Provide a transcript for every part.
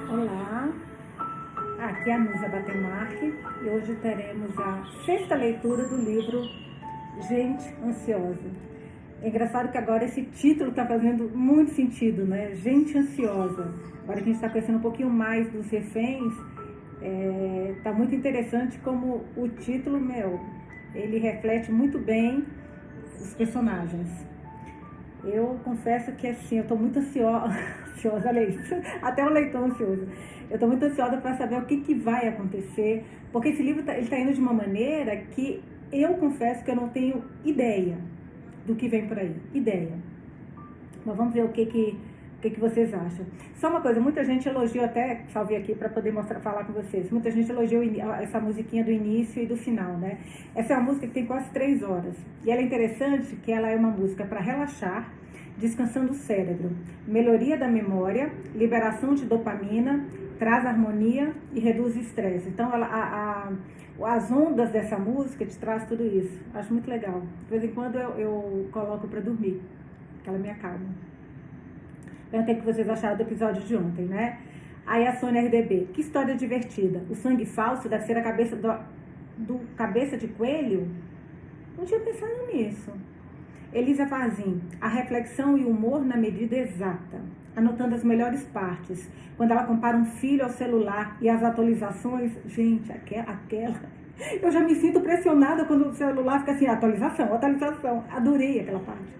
Olá, aqui é a Nusa Batemarque e hoje teremos a sexta leitura do livro Gente Ansiosa. É engraçado que agora esse título está fazendo muito sentido, né? Gente Ansiosa. Agora que a gente está conhecendo um pouquinho mais dos reféns, está muito interessante como o título, ele reflete muito bem os personagens. Eu confesso que assim, eu estou muito ansiosa, olha isso, até o leitor ansioso. Eu estou muito ansiosa para saber o que vai acontecer, porque esse livro está indo de uma maneira que eu confesso que eu não tenho ideia do que vem por aí, ideia. Mas vamos ver o que vocês acham. Só uma coisa, muita gente elogiou, até salvei aqui para poder falar com vocês, muita gente elogiou essa musiquinha do início e do final, né? Essa é uma música que tem quase 3 horas. E ela é interessante que ela é uma música para relaxar, descansando o cérebro, melhoria da memória, liberação de dopamina, traz harmonia e reduz o estresse. Então, as ondas dessa música te traz tudo isso. Acho muito legal. De vez em quando eu coloco para dormir, que ela me acalma. Perguntei o que vocês acharam do episódio de ontem, né? Aí a Sônia RDB, que história divertida. O sangue falso deve ser a cabeça do cabeça de coelho? Não tinha pensado nisso. Elisa Fazim, a reflexão e o humor na medida exata, anotando as melhores partes. Quando ela compara um filho ao celular e as atualizações, gente, aquela... Eu já me sinto pressionada quando o celular fica assim, atualização. Adorei aquela parte.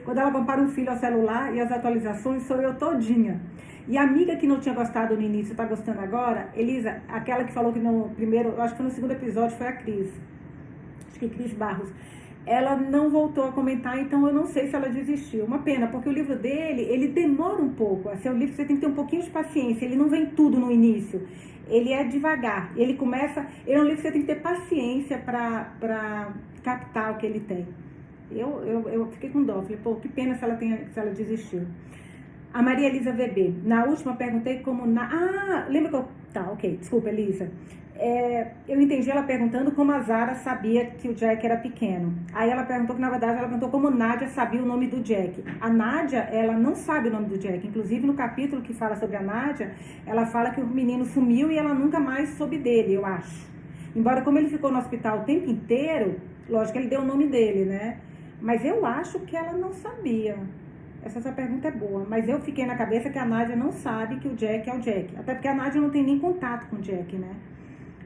Quando ela compara um filho ao celular e as atualizações, sou eu todinha. E a amiga que não tinha gostado no início, está gostando agora, Elisa, aquela que falou que no primeiro, eu acho que foi no segundo episódio, foi a Cris. Acho que Cris Barros. Ela não voltou a comentar, então eu não sei se ela desistiu. Uma pena, porque o livro dele, ele demora um pouco. Assim, é um livro que você tem que ter um pouquinho de paciência, ele não vem tudo no início. Ele é devagar, ele é um livro que você tem que ter paciência para captar o que ele tem. Eu fiquei com dó, falei, pô, que pena se ela desistiu. A Maria Elisa VB, na última perguntei como... lembra que eu... Tá, ok, desculpa, Elisa. Eu entendi ela perguntando como a Zara sabia que o Jack era pequeno. Aí ela perguntou que, na verdade, ela perguntou como Nádia sabia o nome do Jack. A Nádia, ela não sabe o nome do Jack. Inclusive, no capítulo que fala sobre a Nádia, ela fala que o menino sumiu e ela nunca mais soube dele, eu acho. Embora, como ele ficou no hospital o tempo inteiro, lógico que ele deu o nome dele, né? Mas eu acho que ela não sabia. Essa pergunta é boa. Mas eu fiquei na cabeça que a Nádia não sabe que o Jack é o Jack. Até porque a Nádia não tem nem contato com o Jack, né?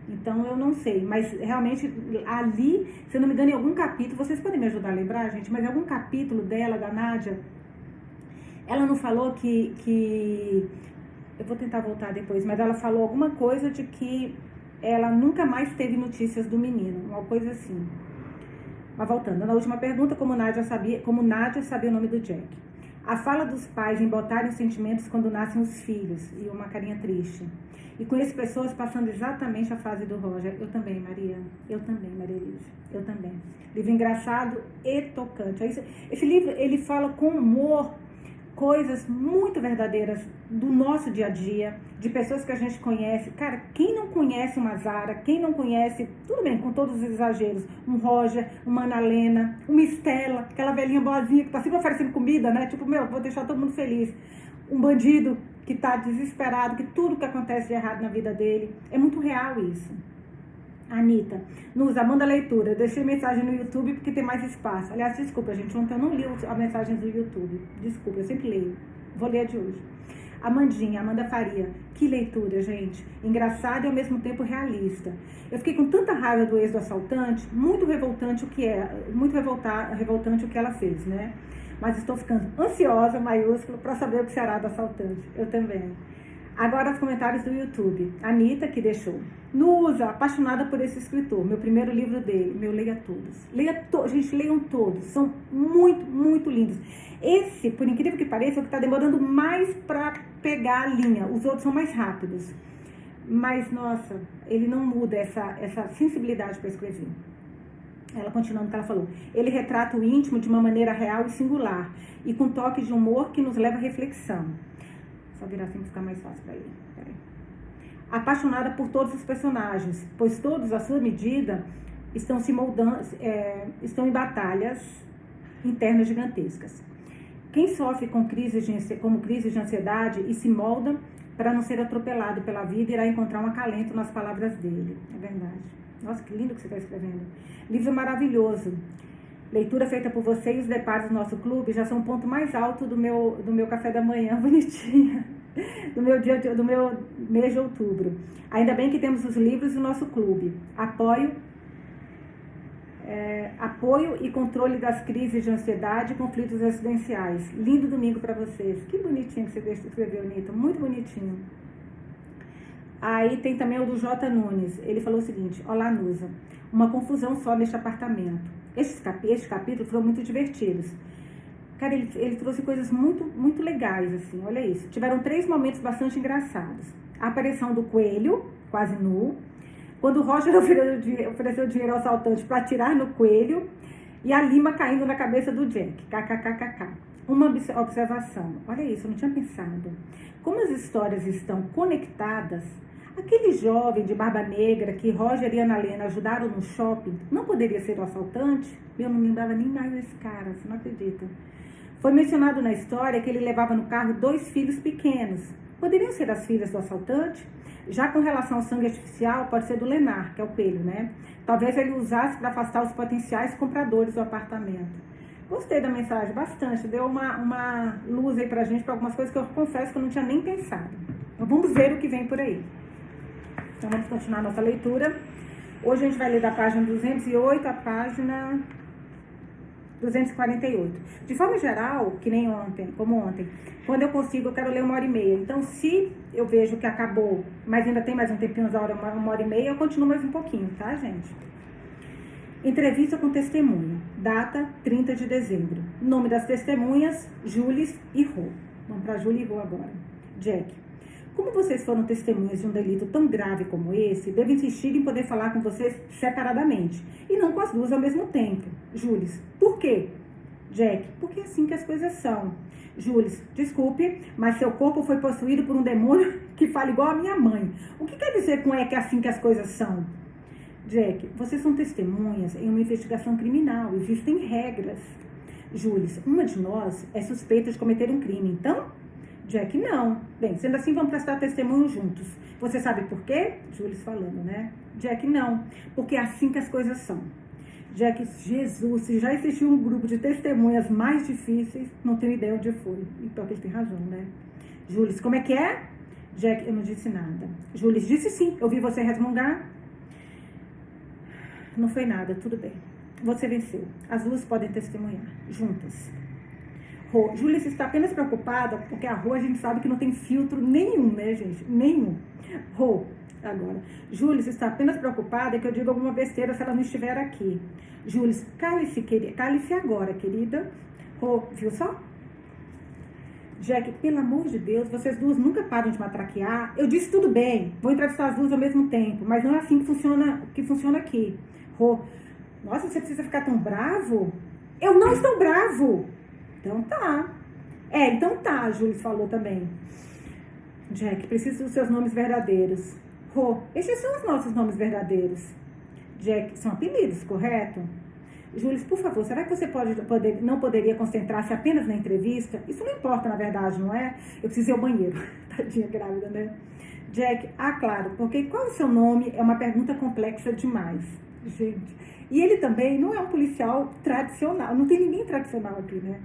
Então eu não sei. Mas realmente ali, se eu não me engano, em algum capítulo, vocês podem me ajudar a lembrar, gente? Mas em algum capítulo dela, da Nádia, ela não falou que... Eu vou tentar voltar depois. Mas ela falou alguma coisa de que ela nunca mais teve notícias do menino. Uma coisa assim. Mas voltando, na última pergunta, como Nádia sabia o nome do Jack. A fala dos pais em botarem os sentimentos quando nascem os filhos, e uma carinha triste. E conheço pessoas passando exatamente a fase do Roger. Eu também, Maria. Eu também, Maria Elisa. Eu também. Livro engraçado e tocante. Esse livro, ele fala com humor coisas muito verdadeiras do nosso dia a dia, de pessoas que a gente conhece. Cara, quem não conhece uma Zara, quem não conhece, tudo bem, com todos os exageros, um Roger, uma Ana Lena, uma Estela, aquela velhinha boazinha que tá sempre oferecendo comida, né? Tipo, vou deixar todo mundo feliz. Um bandido que tá desesperado, que tudo que acontece de errado na vida dele. É muito real isso. Anitta, Nusa, manda leitura. Eu deixei mensagem no YouTube porque tem mais espaço. Aliás, desculpa, gente, ontem eu não li as mensagens do YouTube. Desculpa, eu sempre leio. Vou ler a de hoje. Amanda Faria, que leitura, gente. Engraçada e ao mesmo tempo realista. Eu fiquei com tanta raiva do ex do assaltante, muito revoltante revoltante o que ela fez, né? Mas estou ficando ansiosa, maiúsculo, para saber o que será do assaltante. Eu também. Agora os comentários do YouTube. Anitta, que deixou. Nusa, apaixonada por esse escritor. Meu primeiro livro dele. Leia todos. Gente, leiam todos. São muito, muito lindos. Esse, por incrível que pareça, é o que está demorando mais para pegar a linha. Os outros são mais rápidos. Mas, nossa, ele não muda essa sensibilidade para escrever. Ela continuando o que ela falou. Ele retrata o íntimo de uma maneira real e singular. E com toques de humor que nos leva à reflexão. Só virar assim para ficar mais fácil para ele. Peraí. Apaixonada por todos os personagens, pois todos, à sua medida, estão se moldando, estão em batalhas internas gigantescas. Quem sofre como crise de ansiedade e se molda para não ser atropelado pela vida, irá encontrar um acalento nas palavras dele. É verdade. Nossa, que lindo que você está escrevendo. Livro maravilhoso. Leitura feita por você e os deparos do nosso clube já são o ponto mais alto do meu café da manhã, bonitinha. Do meu mês de outubro. Ainda bem que temos os livros do nosso clube. Apoio e controle das crises de ansiedade e conflitos residenciais. Lindo domingo para vocês. Que bonitinho que você escreveu, Nito. Muito bonitinho. Aí tem também o do J. Nunes. Ele falou o seguinte: olá, Nusa. Uma confusão só neste apartamento. Estes capítulos foram muito divertidos. Cara, ele trouxe coisas muito, muito legais, assim. Olha isso. Tiveram 3 momentos bastante engraçados. A aparição do coelho, quase nu. Quando o Roger ofereceu dinheiro ao assaltante para atirar no coelho. E a lima caindo na cabeça do Jack. KKKKK. Uma observação. Olha isso, eu não tinha pensado. Como as histórias estão conectadas, aquele jovem de barba negra que Roger e Ana Helena ajudaram no shopping, não poderia ser o assaltante? Eu não lembrava nem mais desse cara, você não acredita. Foi mencionado na história que ele levava no carro 2 filhos pequenos. Poderiam ser as filhas do assaltante? Já com relação ao sangue artificial, pode ser do Lenar, que é o coelho, né? Talvez ele usasse para afastar os potenciais compradores do apartamento. Gostei da mensagem, bastante. Deu uma luz aí pra gente, para algumas coisas que eu confesso que eu não tinha nem pensado. Então vamos ver o que vem por aí. Então vamos continuar a nossa leitura. Hoje a gente vai ler da página 208 à página 248. De forma geral, que nem ontem, como ontem, quando eu consigo, eu quero ler 1h30. Então, se eu vejo que acabou, mas ainda tem mais um tempinho, uma hora e meia, eu continuo mais um pouquinho, tá, gente? Entrevista com testemunha. Data, 30 de dezembro. Nome das testemunhas, Jules e Rô. Vamos para Julie e Rô agora. Jack. Como vocês foram testemunhas de um delito tão grave como esse, devo insistir em poder falar com vocês separadamente, e não com as duas ao mesmo tempo. Jules, por quê? Jack, porque é assim que as coisas são. Jules, desculpe, mas seu corpo foi possuído por um demônio que fala igual a minha mãe. O que quer dizer com que é assim que as coisas são? Jack, vocês são testemunhas em uma investigação criminal, existem regras. Jules, uma de nós é suspeita de cometer um crime, então... Jack, não. Bem, sendo assim, vamos prestar testemunho juntos. Você sabe por quê? Jules falando, né? Jack, não. Porque é assim que as coisas são. Jack, Jesus, se já existiu um grupo de testemunhas mais difíceis, não tenho ideia onde foi. Então, ele tem razão, né? Jules, como é que é? Jack, eu não disse nada. Jules, disse sim. Eu vi você resmungar. Não foi nada, tudo bem. Você venceu. As duas podem testemunhar, juntas. Rô, Júlia está apenas preocupada porque a Rô a gente sabe que não tem filtro nenhum, né, gente? Nenhum. Rô, agora. Júlia está apenas preocupada que eu diga alguma besteira se ela não estiver aqui. Júlia, cale-se agora, querida. Rô, viu só? Jack, pelo amor de Deus, vocês duas nunca param de matraquear. Eu disse tudo bem, vou entrevistar as duas ao mesmo tempo, mas não é assim que funciona aqui. Rô, nossa, você precisa ficar tão bravo? Eu não estou bravo! Então tá. Então tá, a Julie falou também. Jack, preciso dos seus nomes verdadeiros. Rô, estes são os nossos nomes verdadeiros. Jack, são apelidos, correto? Julie, por favor, será que você não poderia concentrar-se apenas na entrevista? Isso não importa, na verdade, não é? Eu preciso ir ao banheiro. Tadinha grávida, né? Jack, claro, porque qual é o seu nome? É uma pergunta complexa demais. Gente, e ele também não é um policial tradicional. Não tem ninguém tradicional aqui, né?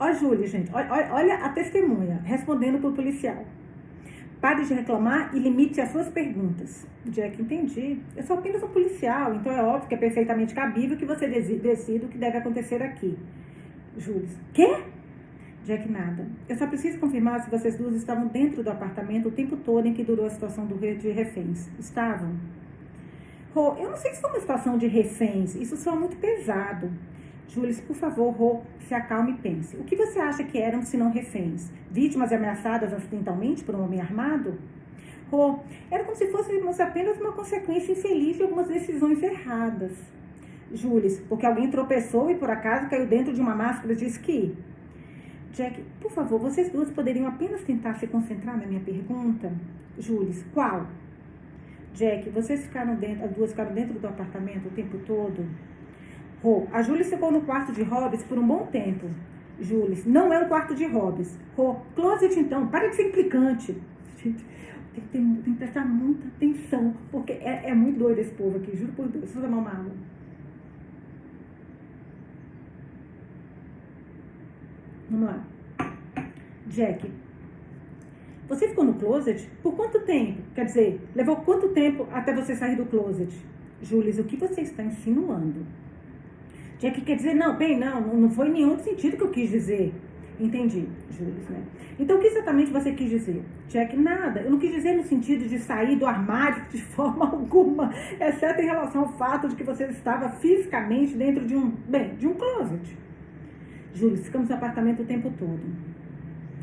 Ó, Júlia, gente, olha a testemunha respondendo para o policial. Pare de reclamar e limite as suas perguntas. Jack, entendi. Eu sou apenas um policial, então é óbvio que é perfeitamente cabível que você decida o que deve acontecer aqui. Júlia, quê? Jack, nada. Eu só preciso confirmar se vocês duas estavam dentro do apartamento o tempo todo em que durou a situação de reféns. Estavam? Rô, eu não sei se foi uma situação de reféns. Isso soa muito pesado. Jules, por favor, Rô, se acalme e pense. O que você acha que eram, se não reféns? Vítimas ameaçadas acidentalmente por um homem armado? Rô, era como se fosse apenas uma consequência infeliz de algumas decisões erradas. Jules, porque alguém tropeçou e por acaso caiu dentro de uma máscara de esqui. Jack, por favor, vocês duas poderiam apenas tentar se concentrar na minha pergunta? Jules, qual? Jack, as duas ficaram dentro do apartamento o tempo todo? Rô, a Júlia ficou no quarto de Hobbes por um bom tempo. Jules, não é um quarto de hobbies. Rô, closet então, para de ser implicante. Gente, tem que prestar muita atenção, porque é muito doido esse povo aqui, juro por Deus. Deixa eu tomar uma água. Vamos lá. Jack, você ficou no closet por quanto tempo? Quer dizer, levou quanto tempo até você sair do closet? Jules, o que você está insinuando? Jack quer dizer, não foi em nenhum sentido que eu quis dizer. Entendi, Jules, né? Então, o que exatamente você quis dizer? Jack, nada. Eu não quis dizer no sentido de sair do armário de forma alguma, exceto em relação ao fato de que você estava fisicamente dentro de um closet. Jules, ficamos no apartamento o tempo todo.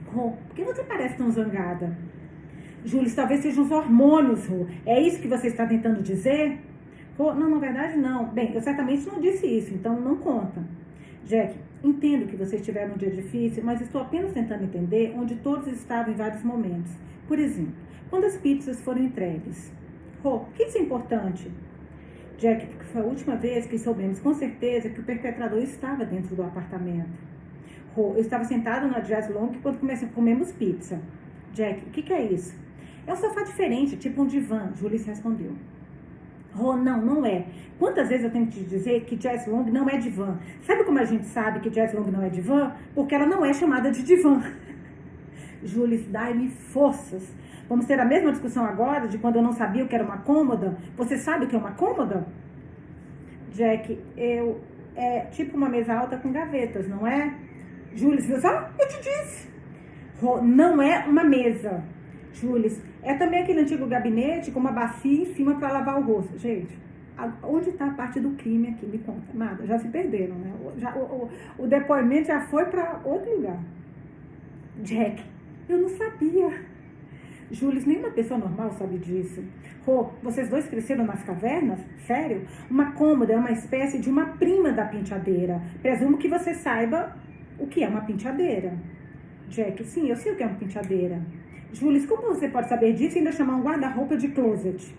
Rô, por que você parece tão zangada? Jules, talvez sejam os hormônios, Rô. É isso que você está tentando dizer? Rô, não, na verdade não. Bem, eu certamente não disse isso, então não conta. Jack, entendo que você estiver num dia difícil, mas estou apenas tentando entender onde todos estavam em vários momentos. Por exemplo, quando as pizzas foram entregues. Rô, por que isso é importante? Jack, porque foi a última vez que soubemos com certeza que o perpetrador estava dentro do apartamento. Rô, eu estava sentado na Jazz Long quando comemos pizza. Jack, o que é isso? É um sofá diferente, tipo um divã, Julie respondeu. Rô, não é. Quantas vezes eu tenho que te dizer que Jazz Long não é divã? Sabe como a gente sabe que Jazz Long não é divã? Porque ela não é chamada de divã. Julie, dai-me forças. Vamos ter a mesma discussão agora de quando eu não sabia o que era uma cômoda? Você sabe o que é uma cômoda? Jack, é tipo uma mesa alta com gavetas, não é? Julie, viu só? Eu te disse. Rô, não é uma mesa. Jules, é também aquele antigo gabinete com uma bacia em cima para lavar o rosto. Gente, onde está a parte do crime aqui? Me conta. Nada, já se perderam, né? O depoimento já foi para outro lugar. Jack, eu não sabia. Jules, nenhuma pessoa normal sabe disso. Rô, vocês dois cresceram nas cavernas? Sério? Uma cômoda é uma espécie de uma prima da penteadeira. Presumo que você saiba o que é uma penteadeira. Jack, sim, eu sei o que é uma penteadeira. Jules, como você pode saber disso e ainda chamar um guarda-roupa de closet?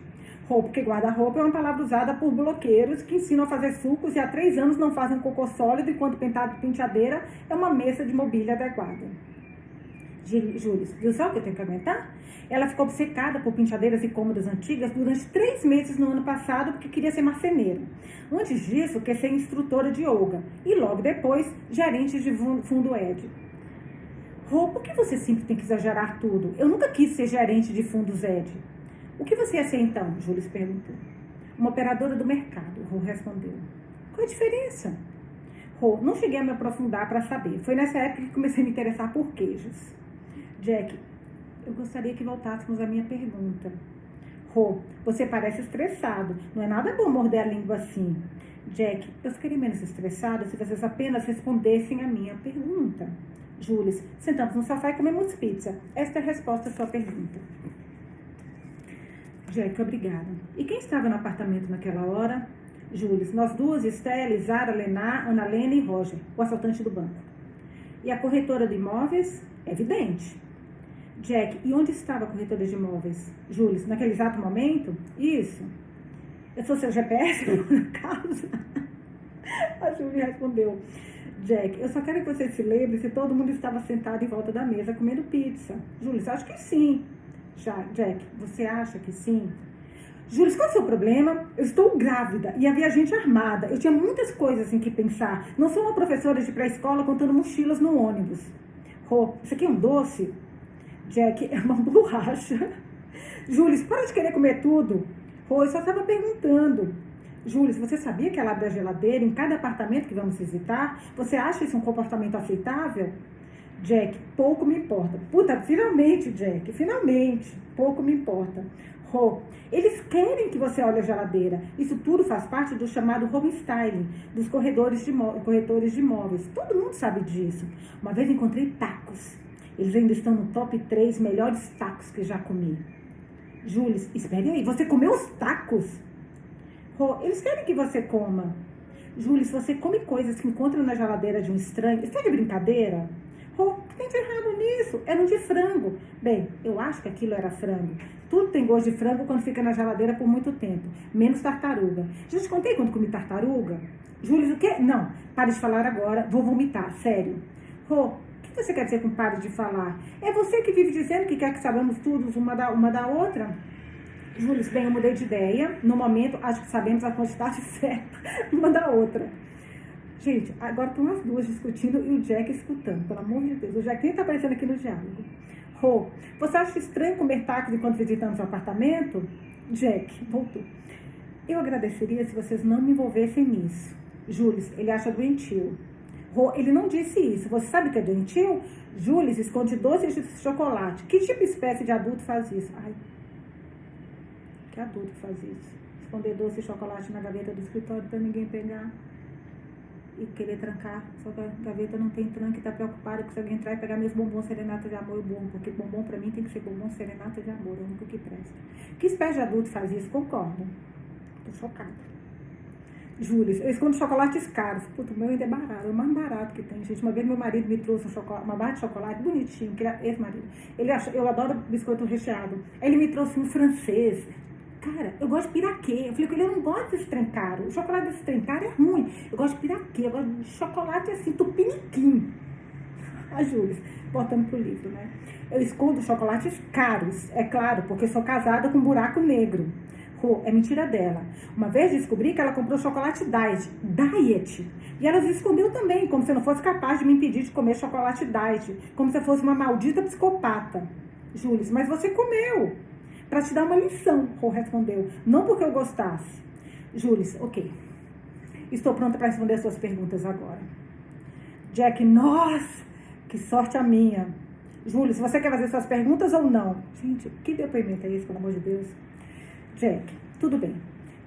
Rô, porque guarda-roupa é uma palavra usada por bloqueiros que ensinam a fazer sucos e há 3 anos não fazem cocô sólido, enquanto penteadeira é uma mesa de mobília adequada. Jules, viu só o que eu tenho que comentar? Ela ficou obcecada por penteadeiras e cômodas antigas durante 3 meses no ano passado porque queria ser marceneira. Antes disso, quer ser instrutora de yoga e logo depois, gerente de fundo Ed. Rô, por que você sempre tem que exagerar tudo? Eu nunca quis ser gerente de fundos Ed. O que você ia ser então? Jules perguntou. Uma operadora do mercado, Rô respondeu. Qual a diferença? Rô, não cheguei a me aprofundar para saber. Foi nessa época que comecei a me interessar por queijos. Jack, eu gostaria que voltássemos à minha pergunta. Rô, você parece estressado. Não é nada bom morder a língua assim. Jack, eu ficaria menos estressado se vocês apenas respondessem a minha pergunta. Jules, sentamos no sofá e comemos pizza. Esta é a resposta à sua pergunta. Jack, obrigada. E quem estava no apartamento naquela hora? Jules, nós duas, Estelle, Zara, Lenar, Ana Lena e Roger, o assaltante do banco. E a corretora de imóveis? Evidente. Jack, e onde estava a corretora de imóveis? Jules, naquele exato momento? Isso. Eu sou seu GPS, por acaso? A Julie respondeu. Jack, eu só quero que você se lembre se todo mundo estava sentado em volta da mesa comendo pizza. Jules, acho que sim. Jack, você acha que sim? Jules, qual é o seu problema? Eu estou grávida e havia gente armada. Eu tinha muitas coisas em que pensar. Não sou uma professora de pré-escola contando mochilas no ônibus. Rô, isso aqui é um doce? Jack, é uma borracha. Jules, para de querer comer tudo. Rô, eu só estava perguntando. Jules, você sabia que ela abre a geladeira em cada apartamento que vamos visitar? Você acha isso um comportamento aceitável? Jack, pouco me importa. Puta, finalmente, Jack, finalmente. Pouco me importa. Rô, eles querem que você olhe a geladeira. Isso tudo faz parte do chamado home styling, dos corretores de imóveis. Todo mundo sabe disso. Uma vez encontrei tacos. Eles ainda estão no top 3 melhores tacos que já comi. Jules, espere aí, você comeu os tacos? Rô, eles querem que você coma. Jules, se você come coisas que encontra na geladeira de um estranho, está de brincadeira? Rô, o que tem de errado nisso? Era um de frango. Bem, eu acho que aquilo era frango. Tudo tem gosto de frango quando fica na geladeira por muito tempo. Menos tartaruga. Já te contei quando comi tartaruga? Jules, o quê? Não, pare de falar agora, vou vomitar, sério. Rô, o que você quer dizer com pare de falar? É você que vive dizendo que quer que sabemos tudo uma da outra? Júlia, bem, eu mudei de ideia. No momento, acho que sabemos a quantidade certa uma da outra. Gente, agora estão as duas discutindo e o Jack escutando. Pelo amor de Deus, o Jack nem está aparecendo aqui no diálogo. Rô, você acha estranho comer tacos enquanto visitamos o apartamento? Jack, voltou. Eu agradeceria se vocês não me envolvessem nisso. Júlia, ele acha doentio. Rô, ele não disse isso. Você sabe que é doentio? Júlia esconde doces de chocolate. Que tipo de espécie de adulto faz isso? Ai, que adulto faz isso? Esconder doce de chocolate na gaveta do escritório para ninguém pegar e querer trancar. Só que a gaveta não tem tranca e tá preocupada que se alguém entrar e pegar meus bombons serenata de amor e bom, porque bombom pra mim tem que ser bombom serenata de amor, é o único que presta. Que espécie de adulto faz isso? Concordo. Tô chocada. Júlia, eu escondo chocolates caros. Puta, o meu ainda é barato, é o mais barato que tem, gente. Uma vez meu marido me trouxe uma barra de chocolate bonitinho, que era ex-marido. Eu adoro biscoito recheado. Aí ele me trouxe um francês. Cara, eu gosto de piraquê. Eu falei com ele, eu não gosto desse trem caro. O chocolate desse trem caro é ruim. Eu gosto de piraquê, eu gosto de chocolate assim, tupiniquim. A Júlia, botando pro livro, né? Eu escondo chocolates caros, é claro, porque sou casada com um buraco negro. É mentira dela. Uma vez descobri que ela comprou chocolate diet. E ela se escondeu também, como se eu não fosse capaz de me impedir de comer chocolate diet. Como se eu fosse uma maldita psicopata. Júlia, mas você comeu. Para te dar uma lição, Rô respondeu. Não porque eu gostasse. Júlia, ok. Estou pronta para responder as suas perguntas agora. Jack, nossa, que sorte a minha. Júlia, você quer fazer suas perguntas ou não? Gente, que depoimento é esse, pelo amor de Deus? Jack, tudo bem.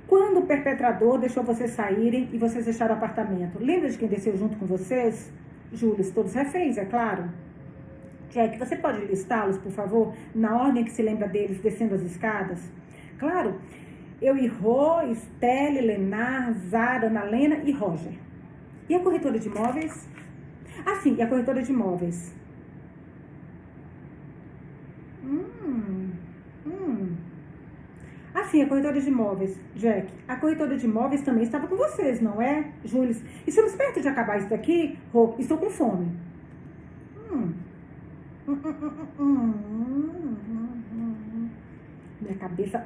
Quando o perpetrador deixou vocês saírem e vocês deixaram o apartamento, lembra de quem desceu junto com vocês? Júlia, todos reféns, é claro. Jack, você pode listá-los, por favor, na ordem que se lembra deles descendo as escadas? Claro, eu e Rô, Estelle, Lenar, Zara, Ana Lena e Roger. E a corretora de imóveis? Ah, sim, e a corretora de imóveis? Ah, sim, a corretora de imóveis. Jack, a corretora de imóveis também estava com vocês, não é? Júlia, estamos perto de acabar isso daqui? Rô, estou com fome. Minha cabeça,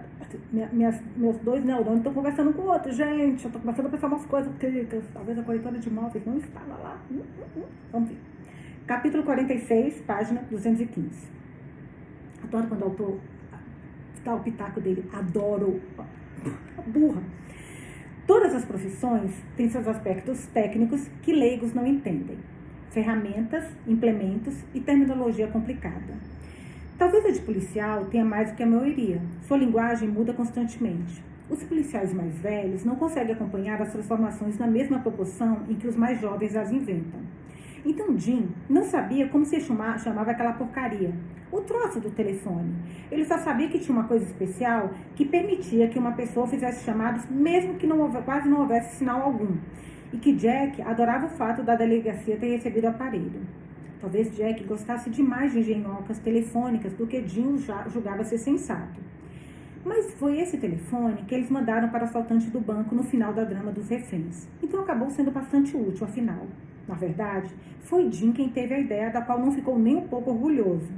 meus dois neurônios estão conversando com o outro. Gente, eu estou começando a pensar umas coisas, porque talvez a corretora de imóveis não estava lá. Vamos ver. Capítulo 46, página 215. Adoro quando o autor dá o pitaco dele. Adoro. Burra. Todas as profissões têm seus aspectos técnicos que leigos não entendem. Ferramentas, implementos e terminologia complicada. Talvez a de policial tenha mais do que a maioria. Sua linguagem muda constantemente. Os policiais mais velhos não conseguem acompanhar as transformações na mesma proporção em que os mais jovens as inventam. Então Jim não sabia como se chamava aquela porcaria, o troço do telefone. Ele só sabia que tinha uma coisa especial que permitia que uma pessoa fizesse chamadas mesmo que quase não houvesse sinal algum. E que Jack adorava o fato da delegacia ter recebido o aparelho. Talvez Jack gostasse demais de engenhocas telefônicas do que Jim julgava ser sensato. Mas foi esse telefone que eles mandaram para o assaltante do banco no final da drama dos reféns. Então acabou sendo bastante útil, afinal. Na verdade, foi Jim quem teve a ideia da qual não ficou nem um pouco orgulhoso.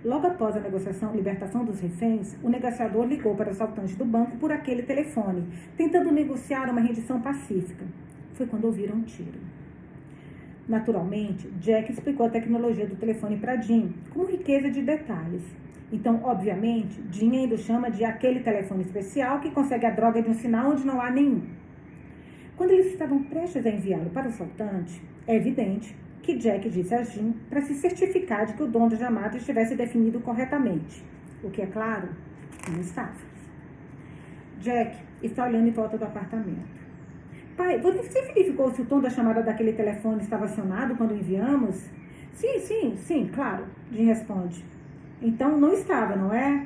Logo após a libertação dos reféns, o negociador ligou para o assaltante do banco por aquele telefone, tentando negociar uma rendição pacífica. Foi quando ouviram um tiro. Naturalmente, Jack explicou a tecnologia do telefone para Jim, com riqueza de detalhes. Então, obviamente, Jim ainda o chama de aquele telefone especial que consegue a droga de um sinal onde não há nenhum. Quando eles estavam prestes a enviá-lo para o assaltante, é evidente que Jack disse a Jim para se certificar de que o dom da chamada estivesse definido corretamente. O que, é claro, não estava. Jack está olhando em volta do apartamento. Pai, você verificou se o tom da chamada daquele telefone estava acionado quando enviamos? Sim, claro, Jim responde. Então não estava, não é?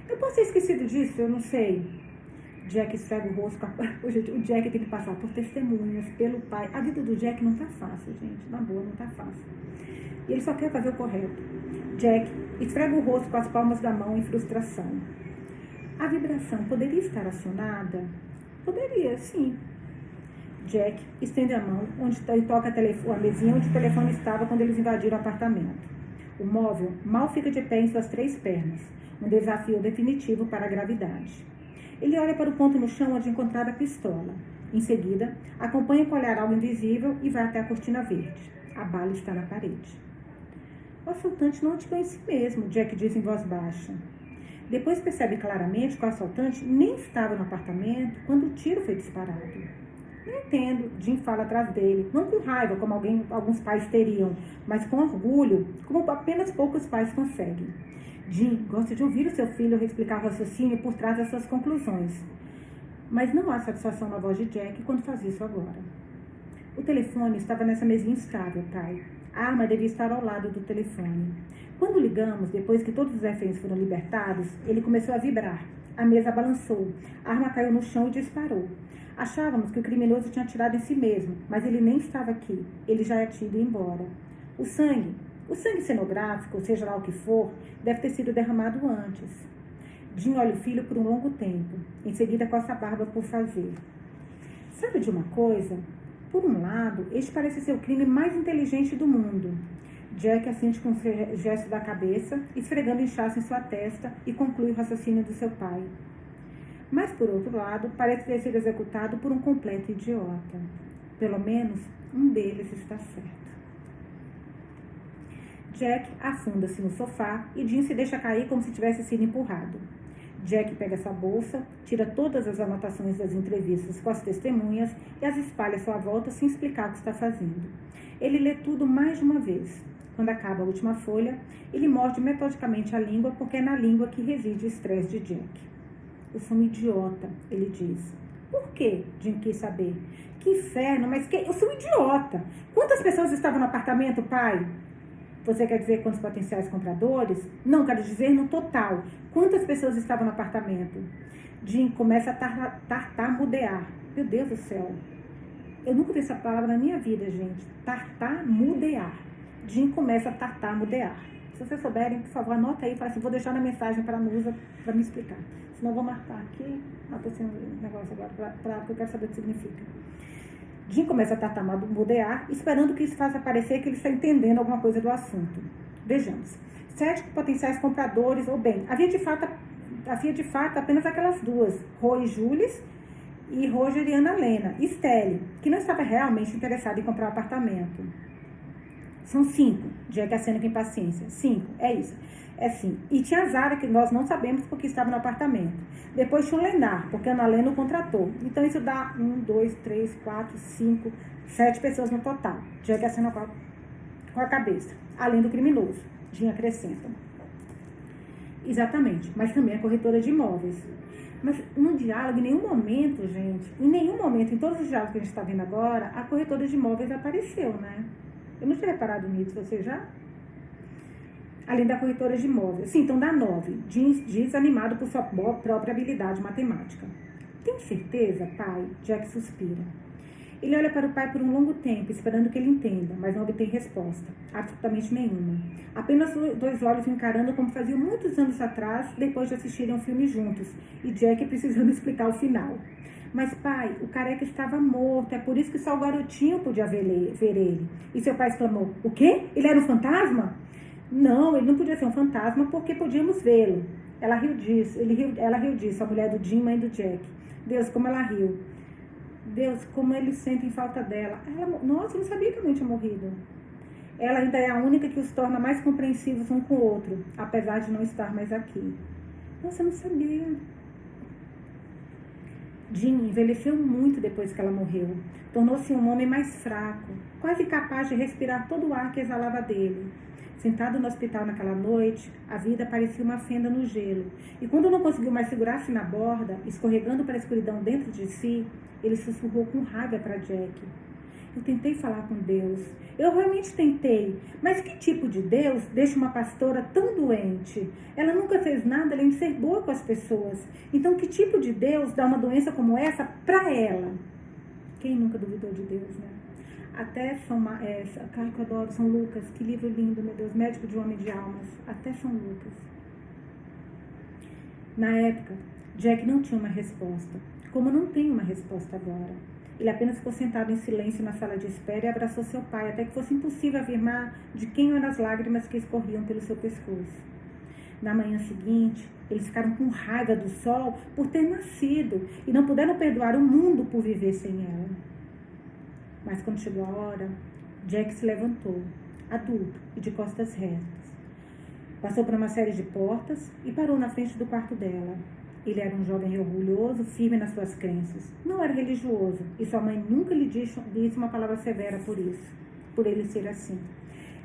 Eu posso ter esquecido disso, eu não sei. Jack esfrega o rosto. O Jack tem que passar por testemunhas, pelo pai. A vida do Jack não tá fácil, gente. Na boa, não tá fácil. E ele só quer fazer o correto. Jack esfrega o rosto com as palmas da mão em frustração. A vibração poderia estar acionada? Poderia, sim. Jack estende a mão e toca a mesinha onde o telefone estava quando eles invadiram o apartamento. O móvel mal fica de pé em suas 3 pernas, um desafio definitivo para a gravidade. Ele olha para o ponto no chão onde encontrara a pistola. Em seguida, acompanha com o olhar algo invisível e vai até a cortina verde. A bala está na parede. O assaltante não atirou em si mesmo, Jack diz em voz baixa. Depois percebe claramente que o assaltante nem estava no apartamento quando o tiro foi disparado. Não entendo, Jim fala atrás dele, não com raiva como alguns pais teriam, mas com orgulho, como apenas poucos pais conseguem. Jim gosta de ouvir o seu filho explicar o raciocínio por trás das suas conclusões, mas não há satisfação na voz de Jack quando faz isso agora. O telefone estava nessa mesinha instável, pai. A arma devia estar ao lado do telefone. Quando ligamos, depois que todos os reféns foram libertados, ele começou a vibrar. A mesa balançou, a arma caiu no chão e disparou. Achávamos que o criminoso tinha atirado em si mesmo, mas ele nem estava aqui. Ele já tinha ido embora. O sangue cenográfico, seja lá o que for, deve ter sido derramado antes. Jim olha o filho por um longo tempo. Em seguida, coça a barba por fazer. Sabe de uma coisa? Por um lado, este parece ser o crime mais inteligente do mundo. Jack assente com um gesto da cabeça, esfregando inchaço em sua testa e conclui o raciocínio do seu pai. Mas, por outro lado, parece ter sido executado por um completo idiota. Pelo menos, um deles está certo. Jack afunda-se no sofá e Jim se deixa cair como se tivesse sido empurrado. Jack pega sua bolsa, tira todas as anotações das entrevistas com as testemunhas e as espalha à sua volta sem explicar o que está fazendo. Ele lê tudo mais de uma vez. Quando acaba a última folha, ele morde metodicamente a língua porque é na língua que reside o estresse de Jack. Eu sou um idiota, ele diz. Por quê? Jim quis saber. Que inferno, mas eu sou um idiota. Quantas pessoas estavam no apartamento, pai? Você quer dizer quantos potenciais compradores? Não, quero dizer no total. Quantas pessoas estavam no apartamento? Jim começa a tartamudear. Meu Deus do céu. Eu nunca vi essa palavra na minha vida, gente. Tartamudear. Jim começa a tartamudear. Se vocês souberem, por favor, anota aí e fala assim, vou deixar na mensagem para a Musa para me explicar. Senão eu vou marcar aqui. Estou sem um negócio agora, porque eu quero saber o que significa. Jim começa a tartamudear, esperando que isso faça parecer que ele está entendendo alguma coisa do assunto. Vejamos. 7 potenciais compradores, ou bem, havia de fato apenas aquelas duas, Roy Jules e Roger e Ana Lena, Stelle, que não estava realmente interessada em comprar um apartamento. São 5, Jack acena com impaciência. 5, é isso. É sim. E tinha a Zara, que nós não sabemos porque estava no apartamento. Depois tinha o Lenar, porque a Ana Lena o contratou. Então isso dá 1, 2, 3, 4, 5, 7 pessoas no total. Jack acena com a cabeça. Além do criminoso. Jim acrescenta. Exatamente. Mas também a corretora de imóveis. Mas no diálogo, em nenhum momento, gente, em todos os diálogos que a gente está vendo agora, a corretora de imóveis apareceu, né? Eu não tinha reparado nisso, você já? Além da corretora de imóveis. Sim, então dá 9. Diz animado por sua própria habilidade matemática. Tem certeza, pai? Jack suspira. Ele olha para o pai por um longo tempo, esperando que ele entenda, mas não obtém resposta. Absolutamente nenhuma. Apenas 2 olhos encarando como faziam muitos anos atrás, depois de assistirem um filme juntos, e Jack precisando explicar o final. Mas, pai, o careca estava morto, é por isso que só o garotinho podia ver ele. E seu pai exclamou, o quê? Ele era um fantasma? Não, ele não podia ser um fantasma porque podíamos vê-lo. Ela riu disso, a mulher do Jim, mãe do Jack. Deus, como ela riu. Deus, como eles sentem falta dela. Nossa, eu não sabia que a mãe tinha morrido. Ela ainda é a única que os torna mais compreensivos um com o outro, apesar de não estar mais aqui. Nossa, eu não sabia. Jim envelheceu muito depois que ela morreu. Tornou-se um homem mais fraco, quase incapaz de respirar todo o ar que exalava dele. Sentado no hospital naquela noite, a vida parecia uma fenda no gelo. E quando não conseguiu mais segurar-se na borda, escorregando para a escuridão dentro de si, ele sussurrou com raiva para Jack. Eu tentei falar com Deus. Eu realmente tentei. Mas que tipo de Deus deixa uma pastora tão doente? Ela nunca fez nada além de ser boa com as pessoas. Então, que tipo de Deus dá uma doença como essa para ela? Quem nunca duvidou de Deus, né? Até cara que eu adoro, São Lucas, que livro lindo, meu Deus, Médico de Homem de Almas, até São Lucas. Na época, Jack não tinha uma resposta, como não tem uma resposta agora. Ele apenas ficou sentado em silêncio na sala de espera e abraçou seu pai, até que fosse impossível afirmar de quem eram as lágrimas que escorriam pelo seu pescoço. Na manhã seguinte, eles ficaram com raiva do sol por ter nascido e não puderam perdoar o mundo por viver sem ela. Mas quando chegou a hora, Jack se levantou, adulto e de costas retas. Passou por uma série de portas e parou na frente do quarto dela. Ele era um jovem orgulhoso, firme nas suas crenças. Não era religioso e sua mãe nunca lhe disse uma palavra severa por isso, por ele ser assim.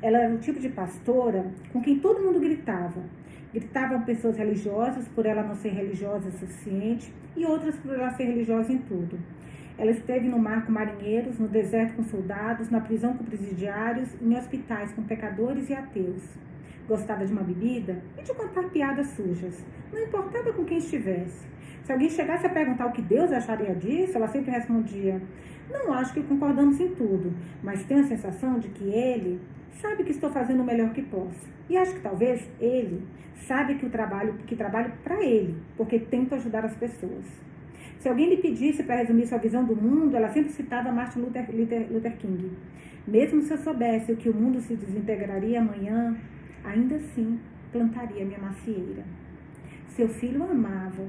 Ela era o tipo de pastora com quem todo mundo gritava. Gritavam pessoas religiosas por ela não ser religiosa o suficiente e outras por ela ser religiosa em tudo. Ela esteve no mar com marinheiros, no deserto com soldados, na prisão com presidiários, em hospitais com pecadores e ateus. Gostava de uma bebida e de contar piadas sujas. Não importava com quem estivesse. Se alguém chegasse a perguntar o que Deus acharia disso, ela sempre respondia: não acho que concordamos em tudo, mas tenho a sensação de que ele sabe que estou fazendo o melhor que posso. E acho que talvez ele sabe que trabalho para ele, porque tento ajudar as pessoas. Se alguém lhe pedisse para resumir sua visão do mundo, ela sempre citava Martin Luther King. Mesmo se eu soubesse o que o mundo se desintegraria amanhã, ainda assim plantaria minha macieira. Seu filho a amava,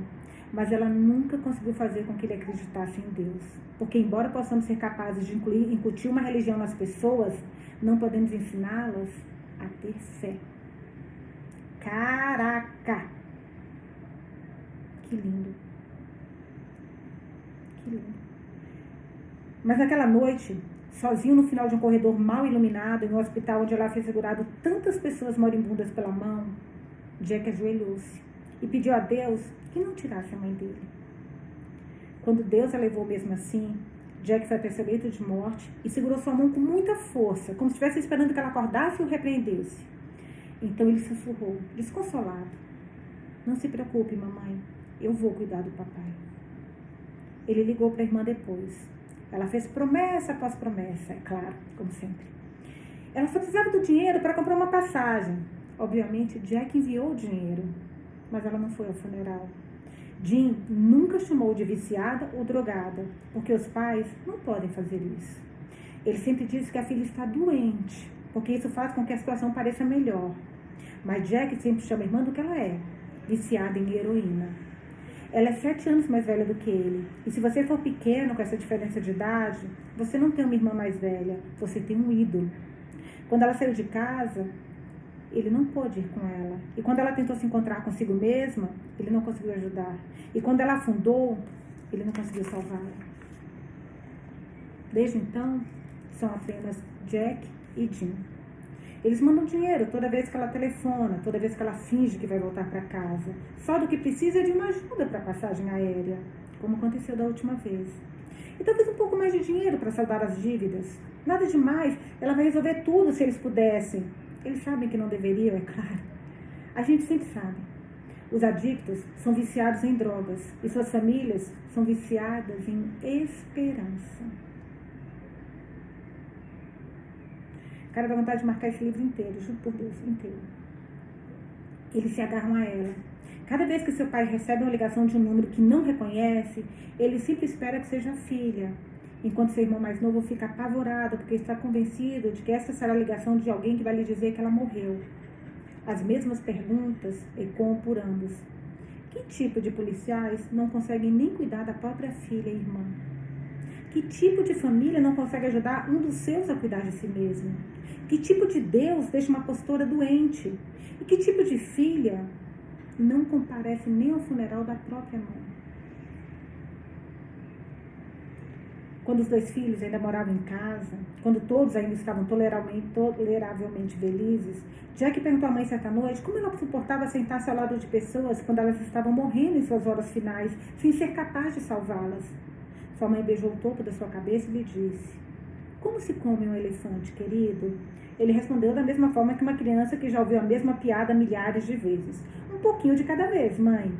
mas ela nunca conseguiu fazer com que ele acreditasse em Deus. Porque embora possamos ser capazes de incutir uma religião nas pessoas, não podemos ensiná-las a ter fé. Caraca! Que lindo. Que lindo. Mas naquela noite, sozinho no final de um corredor mal iluminado, em um hospital onde ela havia segurado tantas pessoas moribundas pela mão, Jack ajoelhou-se e pediu a Deus que não tirasse a mãe dele. Quando Deus a levou mesmo assim, Jack foi até seu leito de morte e segurou sua mão com muita força, como se estivesse esperando que ela acordasse e o repreendesse. Então ele sussurrou, desconsolado: não se preocupe, mamãe, eu vou cuidar do papai. Ele ligou para a irmã depois. Ela fez promessa após promessa, é claro, como sempre. Ela só precisava do dinheiro para comprar uma passagem. Obviamente, Jack enviou o dinheiro, mas ela não foi ao funeral. Jean nunca chamou de viciada ou drogada, porque os pais não podem fazer isso. Ele sempre disse que a filha está doente, porque isso faz com que a situação pareça melhor. Mas Jack sempre chama a irmã do que ela é, viciada em heroína. Ela é 7 anos mais velha do que ele. E se você for pequeno com essa diferença de idade, você não tem uma irmã mais velha, você tem um ídolo. Quando ela saiu de casa, ele não pôde ir com ela. E quando ela tentou se encontrar consigo mesma, ele não conseguiu ajudar. E quando ela afundou, ele não conseguiu salvá-la. Desde então, são apenas Jack e Jean. Eles mandam dinheiro toda vez que ela telefona, toda vez que ela finge que vai voltar para casa. Só do que precisa é de uma ajuda para a passagem aérea, como aconteceu da última vez. E talvez um pouco mais de dinheiro para saldar as dívidas. Nada demais, ela vai resolver tudo se eles pudessem. Eles sabem que não deveriam, é claro. A gente sempre sabe. Os adictos são viciados em drogas e suas famílias são viciadas em esperança. Cara, dá vontade de marcar esse livro inteiro, juro por Deus, inteiro. Eles se agarram a ela. Cada vez que seu pai recebe uma ligação de um número que não reconhece, ele sempre espera que seja a filha. Enquanto seu irmão mais novo fica apavorado, porque está convencido de que essa será a ligação de alguém que vai lhe dizer que ela morreu. As mesmas perguntas ecoam por ambos. Que tipo de policiais não conseguem nem cuidar da própria filha e irmã? Que tipo de família não consegue ajudar um dos seus a cuidar de si mesmo? Que tipo de Deus deixa uma postura doente? E que tipo de filha não comparece nem ao funeral da própria mãe? Quando os 2 filhos ainda moravam em casa, quando todos ainda estavam toleravelmente felizes, Jack perguntou à mãe certa noite como ela suportava sentar-se ao lado de pessoas quando elas estavam morrendo em suas horas finais, sem ser capaz de salvá-las. Sua mãe beijou o topo da sua cabeça e lhe disse: como se come um elefante, querido? Ele respondeu da mesma forma que uma criança que já ouviu a mesma piada milhares de vezes. Um pouquinho de cada vez, mãe.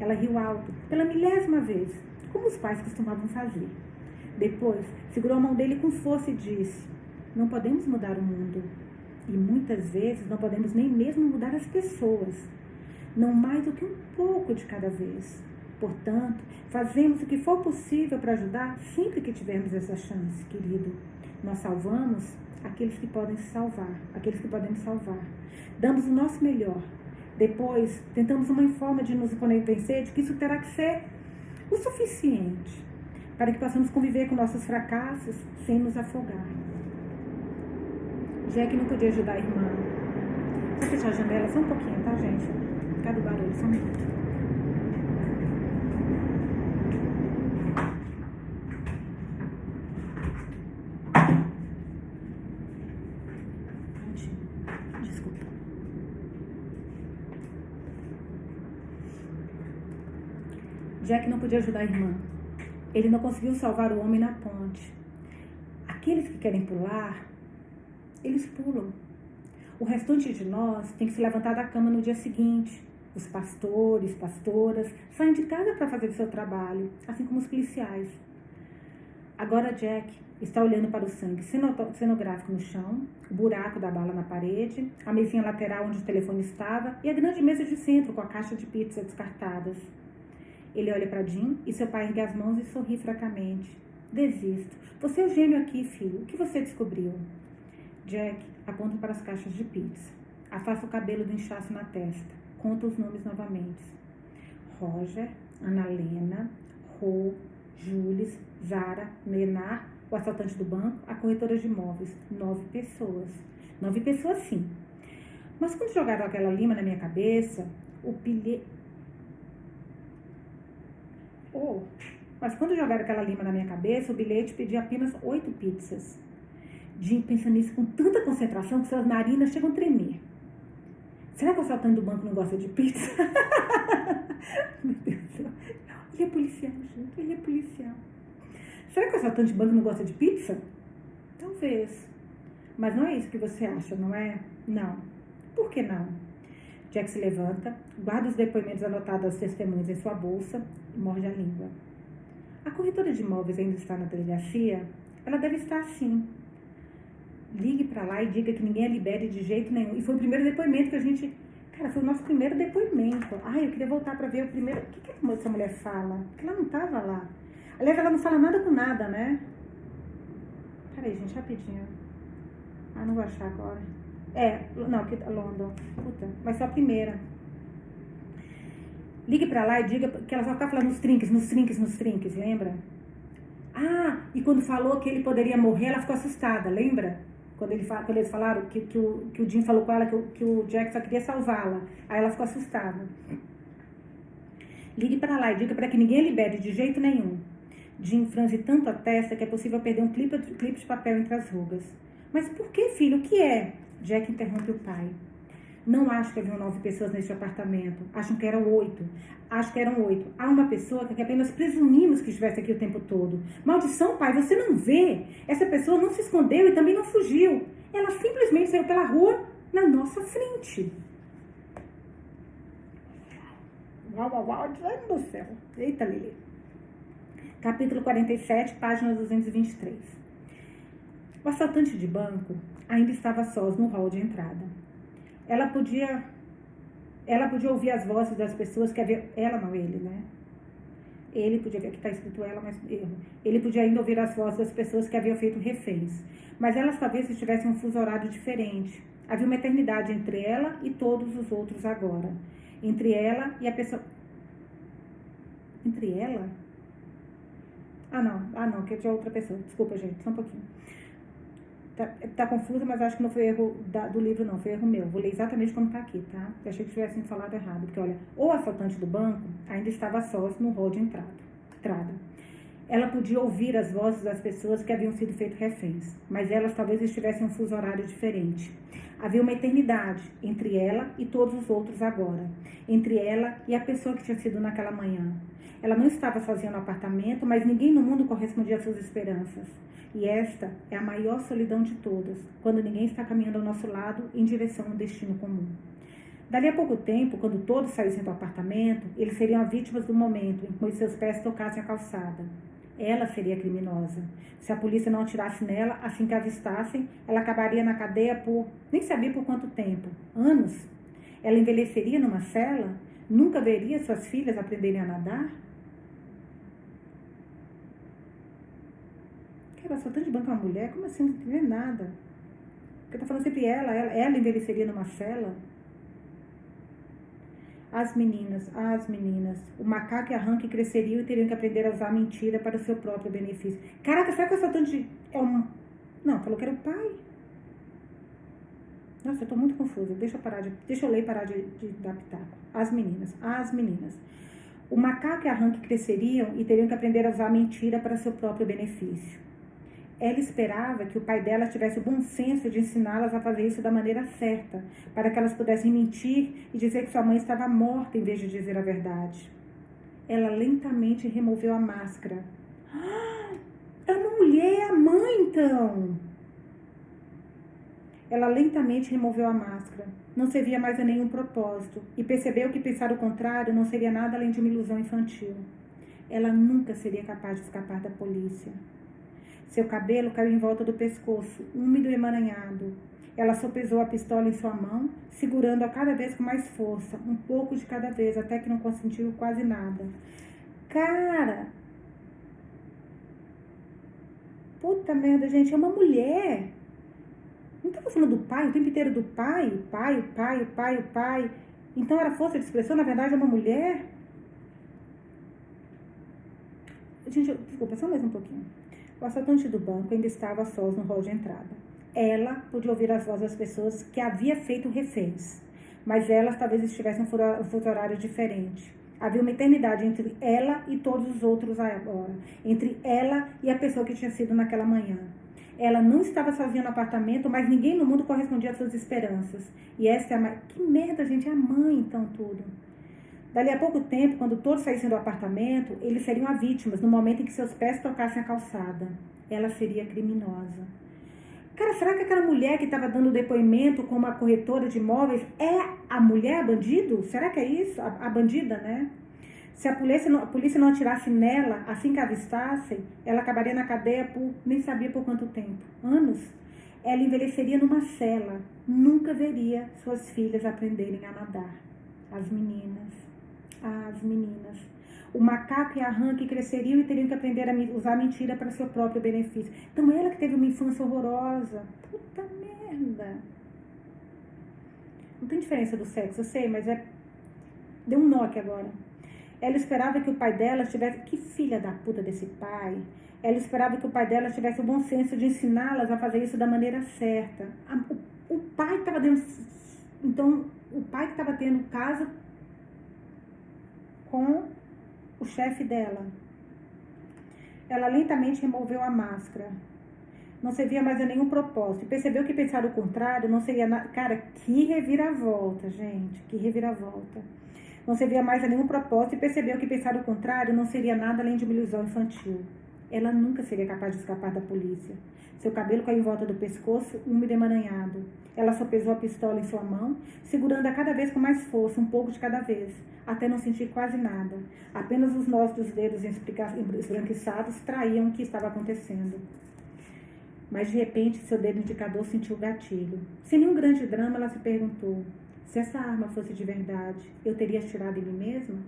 Ela riu alto, pela 1000ª vez, como os pais costumavam fazer. Depois, segurou a mão dele com força e disse: não podemos mudar o mundo. E muitas vezes não podemos nem mesmo mudar as pessoas. Não mais do que um pouco de cada vez. Portanto, fazemos o que for possível para ajudar sempre que tivermos essa chance, querido. Nós salvamos aqueles que podem se salvar, aqueles que podem nos salvar. Damos o nosso melhor. Depois, tentamos uma forma de nos convencer de que isso terá que ser o suficiente para que possamos conviver com nossos fracassos sem nos afogar. Jack não podia ajudar a irmã. Vou fechar a janela só um pouquinho, tá, gente? Cada barulho, só um minuto. Desculpa. Jack não podia ajudar a irmã. Ele não conseguiu salvar o homem na ponte. Aqueles que querem pular, eles pulam. O restante de nós tem que se levantar da cama no dia seguinte. Os pastores, pastoras, saem de casa para fazer o seu trabalho, assim como os policiais. Agora Jack está olhando para o sangue cenográfico no chão, o buraco da bala na parede, a mesinha lateral onde o telefone estava e a grande mesa de centro com a caixa de pizza descartadas. Ele olha para Jim e seu pai ergue as mãos e sorri fracamente. Desisto. Você é o gênio aqui, filho. O que você descobriu? Jack aponta para as caixas de pizza. Afasta o cabelo do inchaço na testa. Conta os nomes novamente. Roger, Ana Lena, Ro, Jules, Zara, Lenar, o assaltante do banco, a corretora de imóveis. 9 pessoas. 9 pessoas, sim. Mas quando jogaram aquela lima na minha cabeça, o bilhete... Mas quando jogaram aquela lima na minha cabeça, o bilhete pedia apenas 8 pizzas. Jim pensa nisso com tanta concentração que suas narinas chegam a tremer. Será que o assaltante do banco não gosta de pizza? Meu Deus do céu. Ele é policial, gente. Ele é policial. Será que o assaltante do banco não gosta de pizza? Talvez. Mas não é isso que você acha, não é? Não. Por que não? Jack se levanta, guarda os depoimentos anotados das testemunhas em sua bolsa e morde a língua. A corretora de imóveis ainda está na delegacia? Ela deve estar sim. Ligue para lá e diga que ninguém a libere de jeito nenhum. E foi o primeiro depoimento que a gente... Cara, foi o nosso primeiro depoimento. Ai, eu queria voltar para ver o primeiro... O que essa mulher fala? Porque ela não estava lá. Aliás, ela não fala nada com nada, né? Peraí, gente, rapidinho. Ah, não vou achar agora. Não, que London. Puta, vai ser a primeira. Ligue pra lá e diga que ela só fica falando nos trinques, lembra? Ah, e quando falou que ele poderia morrer, ela ficou assustada, lembra? Quando eles falaram que o Jim falou com ela que o Jack só queria salvá-la. Aí ela ficou assustada. Ligue pra lá e diga pra que ninguém a libere de jeito nenhum. Jim franze tanto a testa que é possível perder um clipe de papel entre as rugas. Mas por que, filho? O que é? Jack interrompe o pai. Não acho que haviam 9 pessoas neste apartamento. Acham que eram 8. Acho que eram 8. Há uma pessoa que apenas presumimos que estivesse aqui o tempo todo. Maldição, pai, você não vê? Essa pessoa não se escondeu e também não fugiu. Ela simplesmente saiu pela rua na nossa frente. Uau, Deus do céu. Eita, Lili. Capítulo 47, página 223. O assaltante de banco ainda estava sós no hall de entrada. Ela podia ouvir as vozes das pessoas que havia... Ela não, ele, né? Ele podia ver, aqui está escrito ela, mas erro. Ele podia ainda ouvir as vozes das pessoas que haviam feito reféns. Mas elas talvez estivessem um fuso horário diferente. Havia uma eternidade entre ela e todos os outros agora. Entre ela e a pessoa... Entre ela? Ah, não, que tinha outra pessoa. Desculpa, gente, só um pouquinho. Tá confusa, mas acho que não foi erro do livro, não. Foi erro meu. Vou ler exatamente como tá aqui, tá? Eu achei que tivessem falado errado. Porque, olha, o assaltante do banco ainda estava sós no hall de entrada. Ela podia ouvir as vozes das pessoas que haviam sido feitas reféns, mas elas talvez estivessem em um fuso horário diferente. Havia uma eternidade entre ela e todos os outros agora. Entre ela e a pessoa que tinha sido naquela manhã. Ela não estava sozinha no apartamento, mas ninguém no mundo correspondia às suas esperanças. E esta é a maior solidão de todas, quando ninguém está caminhando ao nosso lado em direção a um destino comum. Dali a pouco tempo, quando todos saíssem do apartamento, eles seriam as vítimas do momento em que seus pés tocassem a calçada. Ela seria a criminosa. Se a polícia não atirasse nela assim que a avistassem, ela acabaria na cadeia por nem sabia por quanto tempo. Anos. Ela envelheceria numa cela? Nunca veria suas filhas aprenderem a nadar? o assaltante de banco é uma mulher? Como assim? Não entendeu nada. Porque tá falando sempre ela envelheceria numa cela. As meninas, o macaco e a rã que cresceriam e teriam que aprender a usar a mentira para o seu próprio benefício. Caraca, será que o assaltante é um... Não, falou que era o pai. Nossa, eu tô muito confusa. Deixa eu ler e parar de dar pitaco. As meninas. O macaco e a rã que cresceriam e teriam que aprender a usar a mentira para seu próprio benefício. Ela esperava que o pai dela tivesse o bom senso de ensiná-las a fazer isso da maneira certa, para que elas pudessem mentir e dizer que sua mãe estava morta em vez de dizer a verdade. Ela lentamente removeu a máscara. É uma mulher, a mãe, então! Ela lentamente removeu a máscara. Não servia mais a nenhum propósito e percebeu que pensar o contrário não seria nada além de uma ilusão infantil. Ela nunca seria capaz de escapar da polícia. Seu cabelo caiu em volta do pescoço, úmido e emaranhado. Ela sopesou a pistola em sua mão, segurando-a cada vez com mais força, um pouco de cada vez, até que não consentiu quase nada. Cara! Puta merda, gente, é uma mulher! Não estava falando do pai, o tempo inteiro do pai, o pai. Então era força de expressão, na verdade é uma mulher? Gente, desculpa, só mais um pouquinho. O assaltante do banco ainda estava a sós no hall de entrada. Ela podia ouvir as vozes das pessoas que havia feito reféns, mas elas talvez estivessem em um fuso horário diferente. Havia uma eternidade entre ela e todos os outros agora, entre ela e a pessoa que tinha sido naquela manhã. Ela não estava sozinha no apartamento, mas ninguém no mundo correspondia às suas esperanças. E essa é a mãe. Que merda, gente, é a mãe, então, tudo. Dali a pouco tempo, quando todos saíssem do apartamento, eles seriam as vítimas no momento em que seus pés tocassem a calçada. Ela seria criminosa. Cara, será que aquela mulher que estava dando depoimento com uma corretora de imóveis é a mulher, bandido? Será que é isso? A bandida, né? Se a polícia não atirasse nela assim que a avistassem, ela acabaria na cadeia por nem sabia por quanto tempo. Anos. Ela envelheceria numa cela. Nunca veria suas filhas aprenderem a nadar. As meninas. O macaco e a rã que cresceriam e teriam que aprender a usar a mentira para seu próprio benefício. Então ela que teve uma infância horrorosa. Puta merda. Não tem diferença do sexo, eu sei, mas deu um nó aqui agora. Ela esperava que o pai dela tivesse... Que filha da puta desse pai. Ela esperava que o pai dela tivesse o bom senso de ensiná-las a fazer isso da maneira certa. O pai estava dentro... Então, o pai que estava tendo caso com o chefe dela. Ela lentamente removeu a máscara. Não servia mais a nenhum propósito. E percebeu que pensar o contrário não seria nada... Cara, que reviravolta, gente. Que reviravolta. Não servia mais a nenhum propósito e percebeu que pensar o contrário não seria nada além de uma ilusão infantil. Ela nunca seria capaz de escapar da polícia. Seu cabelo caiu em volta do pescoço, úmido e emaranhado. Ela sopesou a pistola em sua mão, segurando-a cada vez com mais força, um pouco de cada vez, até não sentir quase nada. Apenas os nós dos dedos esbranquiçados traíam o que estava acontecendo. Mas, de repente, seu dedo indicador sentiu o gatilho. Sem nenhum grande drama, ela se perguntou: se essa arma fosse de verdade, eu teria atirado em mim mesma?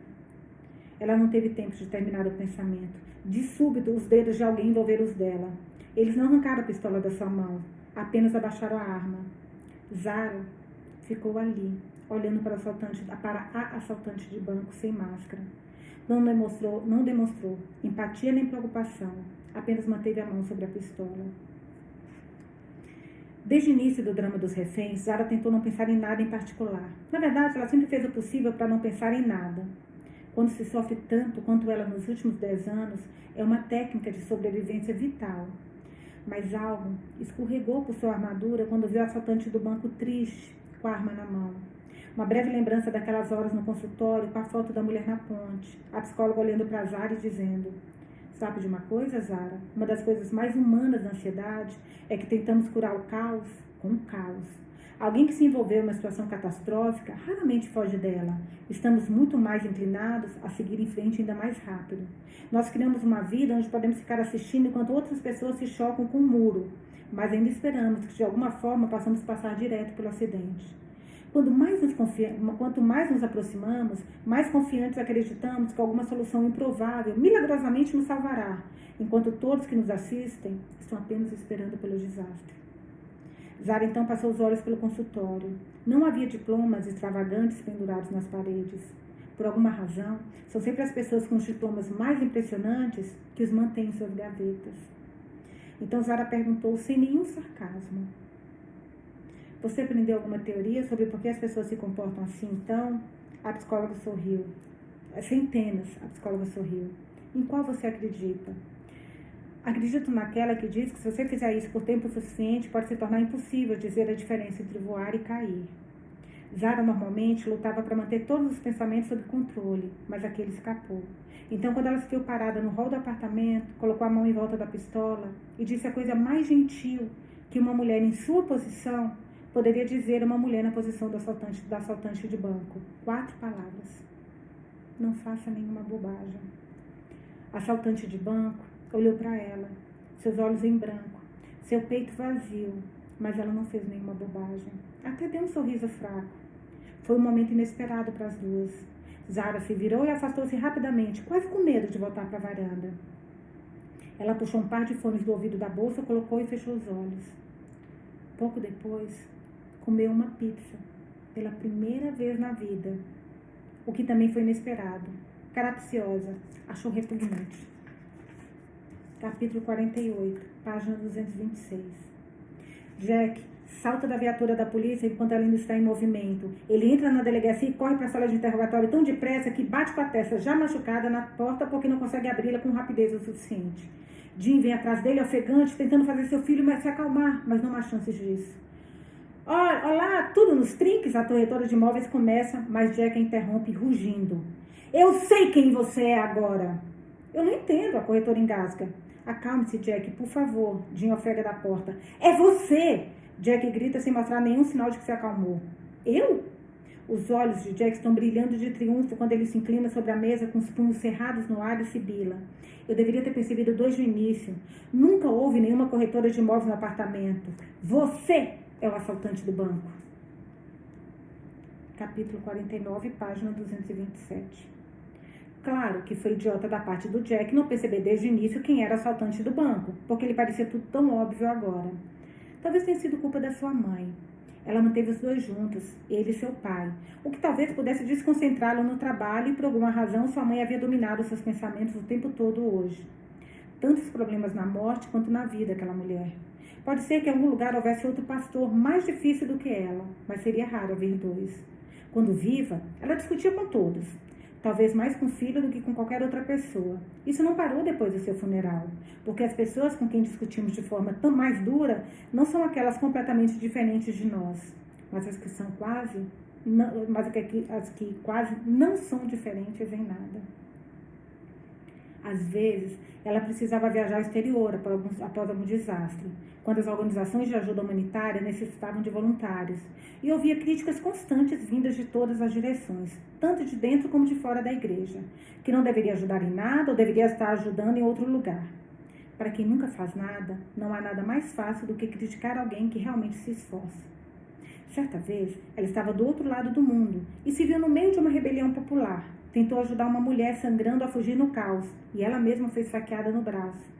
Ela não teve tempo de terminar o pensamento. De súbito, os dedos de alguém envolveram os dela. Eles não arrancaram a pistola da sua mão, apenas abaixaram a arma. Zara ficou ali, olhando para a assaltante de banco sem máscara. Não demonstrou empatia nem preocupação, apenas manteve a mão sobre a pistola. Desde o início do drama dos reféns, Zara tentou não pensar em nada em particular. Na verdade, ela sempre fez o possível para não pensar em nada. Quando se sofre tanto quanto ela nos últimos 10 anos, é uma técnica de sobrevivência vital. Mas algo escorregou por sua armadura quando viu o assaltante do banco triste, com a arma na mão. Uma breve lembrança daquelas horas no consultório, com a foto da mulher na ponte, a psicóloga olhando para Zara e dizendo: sabe de uma coisa, Zara? Uma das coisas mais humanas da ansiedade é que tentamos curar o caos com o caos. Alguém que se envolveu em uma situação catastrófica raramente foge dela. Estamos muito mais inclinados a seguir em frente ainda mais rápido. Nós criamos uma vida onde podemos ficar assistindo enquanto outras pessoas se chocam com um muro, mas ainda esperamos que de alguma forma possamos passar direto pelo acidente. Quanto mais nos aproximamos, mais confiantes acreditamos que alguma solução improvável milagrosamente nos salvará, enquanto todos que nos assistem estão apenas esperando pelo desastre. Zara então passou os olhos pelo consultório. Não havia diplomas extravagantes pendurados nas paredes. Por alguma razão, são sempre as pessoas com os diplomas mais impressionantes que os mantêm em suas gavetas. Então Zara perguntou sem nenhum sarcasmo: você aprendeu alguma teoria sobre por que as pessoas se comportam assim, então? A psicóloga sorriu. Centenas, a psicóloga sorriu. Em qual você acredita? Acredito naquela que diz que se você fizer isso por tempo suficiente, pode se tornar impossível dizer a diferença entre voar e cair. Zara normalmente lutava para manter todos os pensamentos sob controle, mas aquele escapou. Então, quando ela se viu parada no hall do apartamento, colocou a mão em volta da pistola e disse a coisa mais gentil que uma mulher em sua posição poderia dizer a uma mulher na posição do assaltante de banco. 4 palavras. Não faça nenhuma bobagem. Assaltante de banco olhou para ela, seus olhos em branco, seu peito vazio, mas ela não fez nenhuma bobagem. Até deu um sorriso fraco. Foi um momento inesperado para as duas. Zara se virou e afastou-se rapidamente, quase com medo de voltar para a varanda. Ela puxou um par de fones do ouvido da bolsa, colocou e fechou os olhos. Pouco depois, comeu uma pizza, pela primeira vez na vida, o que também foi inesperado. Carapciosa, achou repugnante. Capítulo 48, página 226. Jack salta da viatura da polícia enquanto ela ainda está em movimento. Ele entra na delegacia e corre para a sala de interrogatório tão depressa que bate com a testa já machucada na porta porque não consegue abri-la com rapidez o suficiente. Jim vem atrás dele, ofegante, tentando fazer seu filho se acalmar, mas não há chances disso. Olá, tudo nos trinques, a corretora de imóveis começa, mas Jack a interrompe rugindo. Eu sei quem você é agora. Eu não entendo, a corretora engasga. Acalme-se, Jack, por favor, Jim ofega da porta. É você! Jack grita sem mostrar nenhum sinal de que se acalmou. Eu? Os olhos de Jack estão brilhando de triunfo quando ele se inclina sobre a mesa com os punhos cerrados no ar e sibila. Eu deveria ter percebido desde o início. Nunca houve nenhuma corretora de imóveis no apartamento. Você é o assaltante do banco. Capítulo 49, página 227. Claro que foi idiota da parte do Jack não perceber desde o início quem era o assaltante do banco, porque lhe parecia tudo tão óbvio agora. Talvez tenha sido culpa da sua mãe. Ela manteve os dois juntos, ele e seu pai, o que talvez pudesse desconcentrá-lo no trabalho e por alguma razão sua mãe havia dominado seus pensamentos o tempo todo hoje. Tantos problemas na morte quanto na vida daquela mulher. Pode ser que em algum lugar houvesse outro pastor mais difícil do que ela, mas seria raro haver dois. Quando viva, ela discutia com todos. Talvez mais com o filho do que com qualquer outra pessoa. Isso não parou depois do seu funeral, porque as pessoas com quem discutimos de forma tão mais dura não são aquelas completamente diferentes de nós, mas as que quase não são diferentes em nada. Às vezes, ela precisava viajar ao exterior após algum desastre, quando as organizações de ajuda humanitária necessitavam de voluntários, e ouvia críticas constantes vindas de todas as direções, tanto de dentro como de fora da igreja, que não deveria ajudar em nada ou deveria estar ajudando em outro lugar. Para quem nunca faz nada, não há nada mais fácil do que criticar alguém que realmente se esforça. Certa vez, ela estava do outro lado do mundo e se viu no meio de uma rebelião popular. Tentou ajudar uma mulher sangrando a fugir no caos, e ela mesma foi esfaqueada no braço.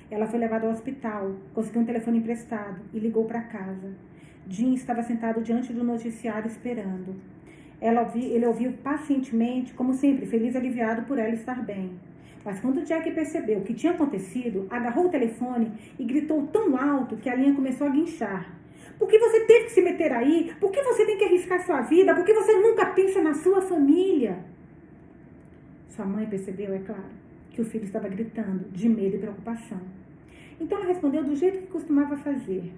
Ela foi levada ao hospital, conseguiu um telefone emprestado e ligou para casa. Jim estava sentado diante do noticiário esperando. Ele ouviu pacientemente, como sempre, feliz e aliviado por ela estar bem. Mas quando Jack percebeu o que tinha acontecido, agarrou o telefone e gritou tão alto que a linha começou a guinchar. Por que você teve que se meter aí? Por que você tem que arriscar sua vida? Por que você nunca pensa na sua família? Sua mãe percebeu, é claro, que o filho estava gritando de medo e preocupação. Então ela respondeu do jeito que costumava fazer.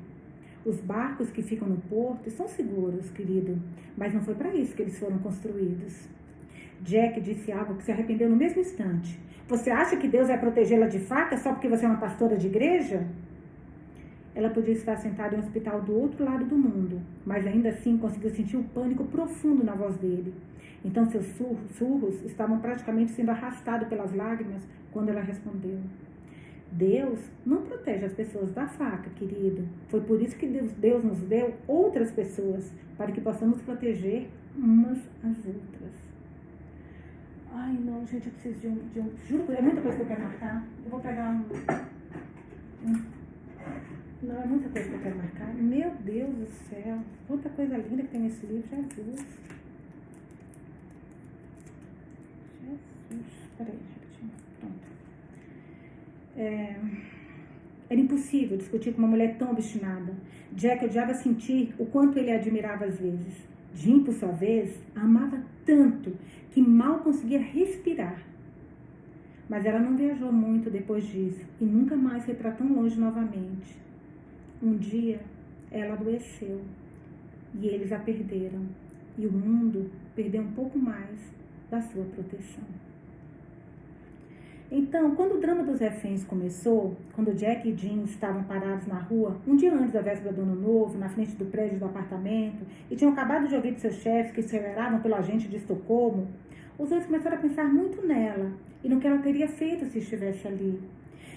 Os barcos que ficam no porto são seguros, querido, mas não foi para isso que eles foram construídos. Jack disse algo que se arrependeu no mesmo instante. Você acha que Deus vai protegê-la de faca só porque você é uma pastora de igreja? Ela podia estar sentada em um hospital do outro lado do mundo, mas ainda assim conseguiu sentir um pânico profundo na voz dele. Então seus surros estavam praticamente sendo arrastados pelas lágrimas quando ela respondeu. Deus não protege as pessoas da faca, querido. Foi por isso que Deus nos deu outras pessoas, para que possamos proteger umas às outras. Ai, não, gente, eu preciso de um... Juro, é muita coisa que eu quero marcar. Eu vou pegar Não, é muita coisa que eu quero marcar. Meu Deus do céu. Quanta coisa linda que tem nesse livro, Jesus. Peraí, rapidinho. Pronto. Era impossível discutir com uma mulher tão obstinada. Jack odiava sentir o quanto ele a admirava às vezes. Jim, por sua vez, a amava tanto que mal conseguia respirar. Mas ela não viajou muito depois disso e nunca mais foi para tão longe novamente. Um dia, ela adoeceu e eles a perderam. E o mundo perdeu um pouco mais da sua proteção. Então, quando o drama dos reféns começou, quando Jack e Jim estavam parados na rua, um dia antes da véspera do Ano Novo, na frente do prédio do apartamento, e tinham acabado de ouvir de seus chefes que se revelavam pelo agente de Estocolmo, os dois começaram a pensar muito nela e no que ela teria feito se estivesse ali.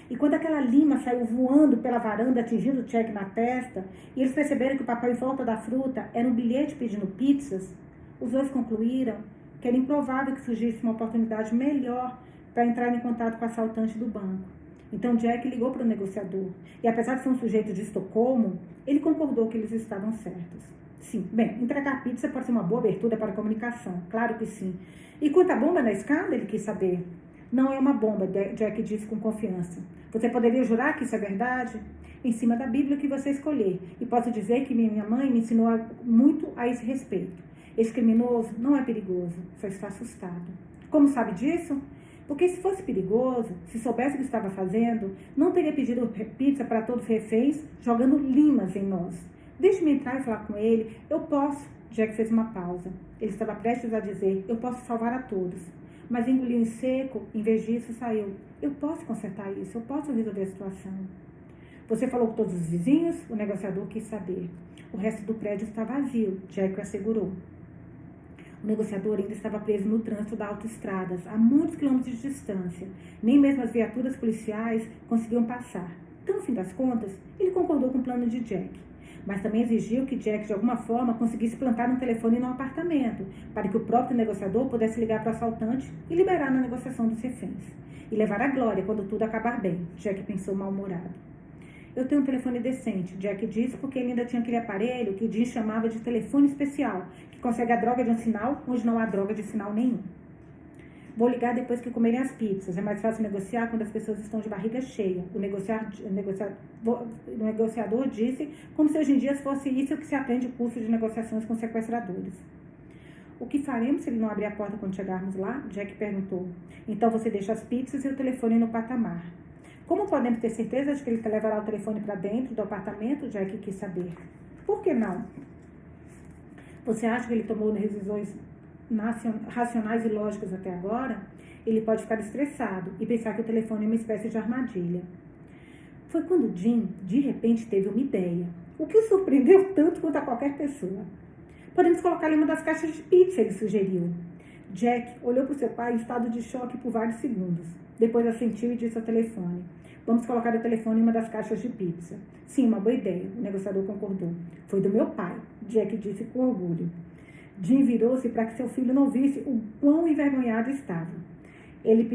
E quando aquela lima saiu voando pela varanda, atingindo o Jack na testa, e eles perceberam que o papel em volta da fruta era um bilhete pedindo pizzas, os dois concluíram que era improvável que surgisse uma oportunidade melhor para entrar em contato com o assaltante do banco. Então Jack ligou para o negociador. E apesar de ser um sujeito de Estocolmo, ele concordou que eles estavam certos. Sim, bem, entregar pizza pode ser uma boa abertura para a comunicação. Claro que sim. E quanto à bomba na escada, ele quis saber. Não é uma bomba, Jack disse com confiança. Você poderia jurar que isso é verdade? Em cima da Bíblia que você escolher. E posso dizer que minha mãe me ensinou muito a esse respeito. Esse criminoso não é perigoso, só está assustado. Como sabe disso? Porque se fosse perigoso, se soubesse o que estava fazendo, não teria pedido pizza para todos os reféns, jogando limas em nós. Deixe-me entrar e falar com ele. Eu posso. Jack fez uma pausa. Ele estava prestes a dizer, eu posso salvar a todos. Mas engoliu em seco, em vez disso, saiu. Eu posso consertar isso, eu posso resolver a situação. Você falou com todos os vizinhos? O negociador quis saber. O resto do prédio está vazio, Jack o assegurou. O negociador ainda estava preso no trânsito das autoestradas, a muitos quilômetros de distância. Nem mesmo as viaturas policiais conseguiam passar. Então, no fim das contas, ele concordou com o plano de Jack. Mas também exigiu que Jack, de alguma forma, conseguisse plantar um telefone no apartamento, para que o próprio negociador pudesse ligar para o assaltante e liberar na negociação dos reféns. E levar a glória quando tudo acabar bem, Jack pensou mal-humorado. Eu tenho um telefone decente, Jack disse, porque ele ainda tinha aquele aparelho que o Jim chamava de telefone especial, que consegue a droga de um sinal onde não há droga de sinal nenhum. Vou ligar depois que comerem as pizzas. É mais fácil negociar quando as pessoas estão de barriga cheia. O negociador disse, como se hoje em dia fosse isso que se aprende o curso de negociações com sequestradores. O que faremos se ele não abrir a porta quando chegarmos lá? Jack perguntou. Então você deixa as pizzas e o telefone no patamar. Como podemos ter certeza de que ele levará o telefone para dentro do apartamento? Jack quis saber. Por que não? Você acha que ele tomou decisões racionais e lógicas até agora? Ele pode ficar estressado e pensar que o telefone é uma espécie de armadilha. Foi quando Jim, de repente, teve uma ideia. O que o surpreendeu tanto quanto a qualquer pessoa. Podemos colocar em uma das caixas de pizza, ele sugeriu. Jack olhou para o seu pai em estado de choque por vários segundos. Depois assentiu e disse ao telefone. Vamos colocar o telefone em uma das caixas de pizza. Sim, uma boa ideia, o negociador concordou. Foi do meu pai, Jack disse com orgulho. Jim virou-se para que seu filho não visse o quão envergonhado estava. Ele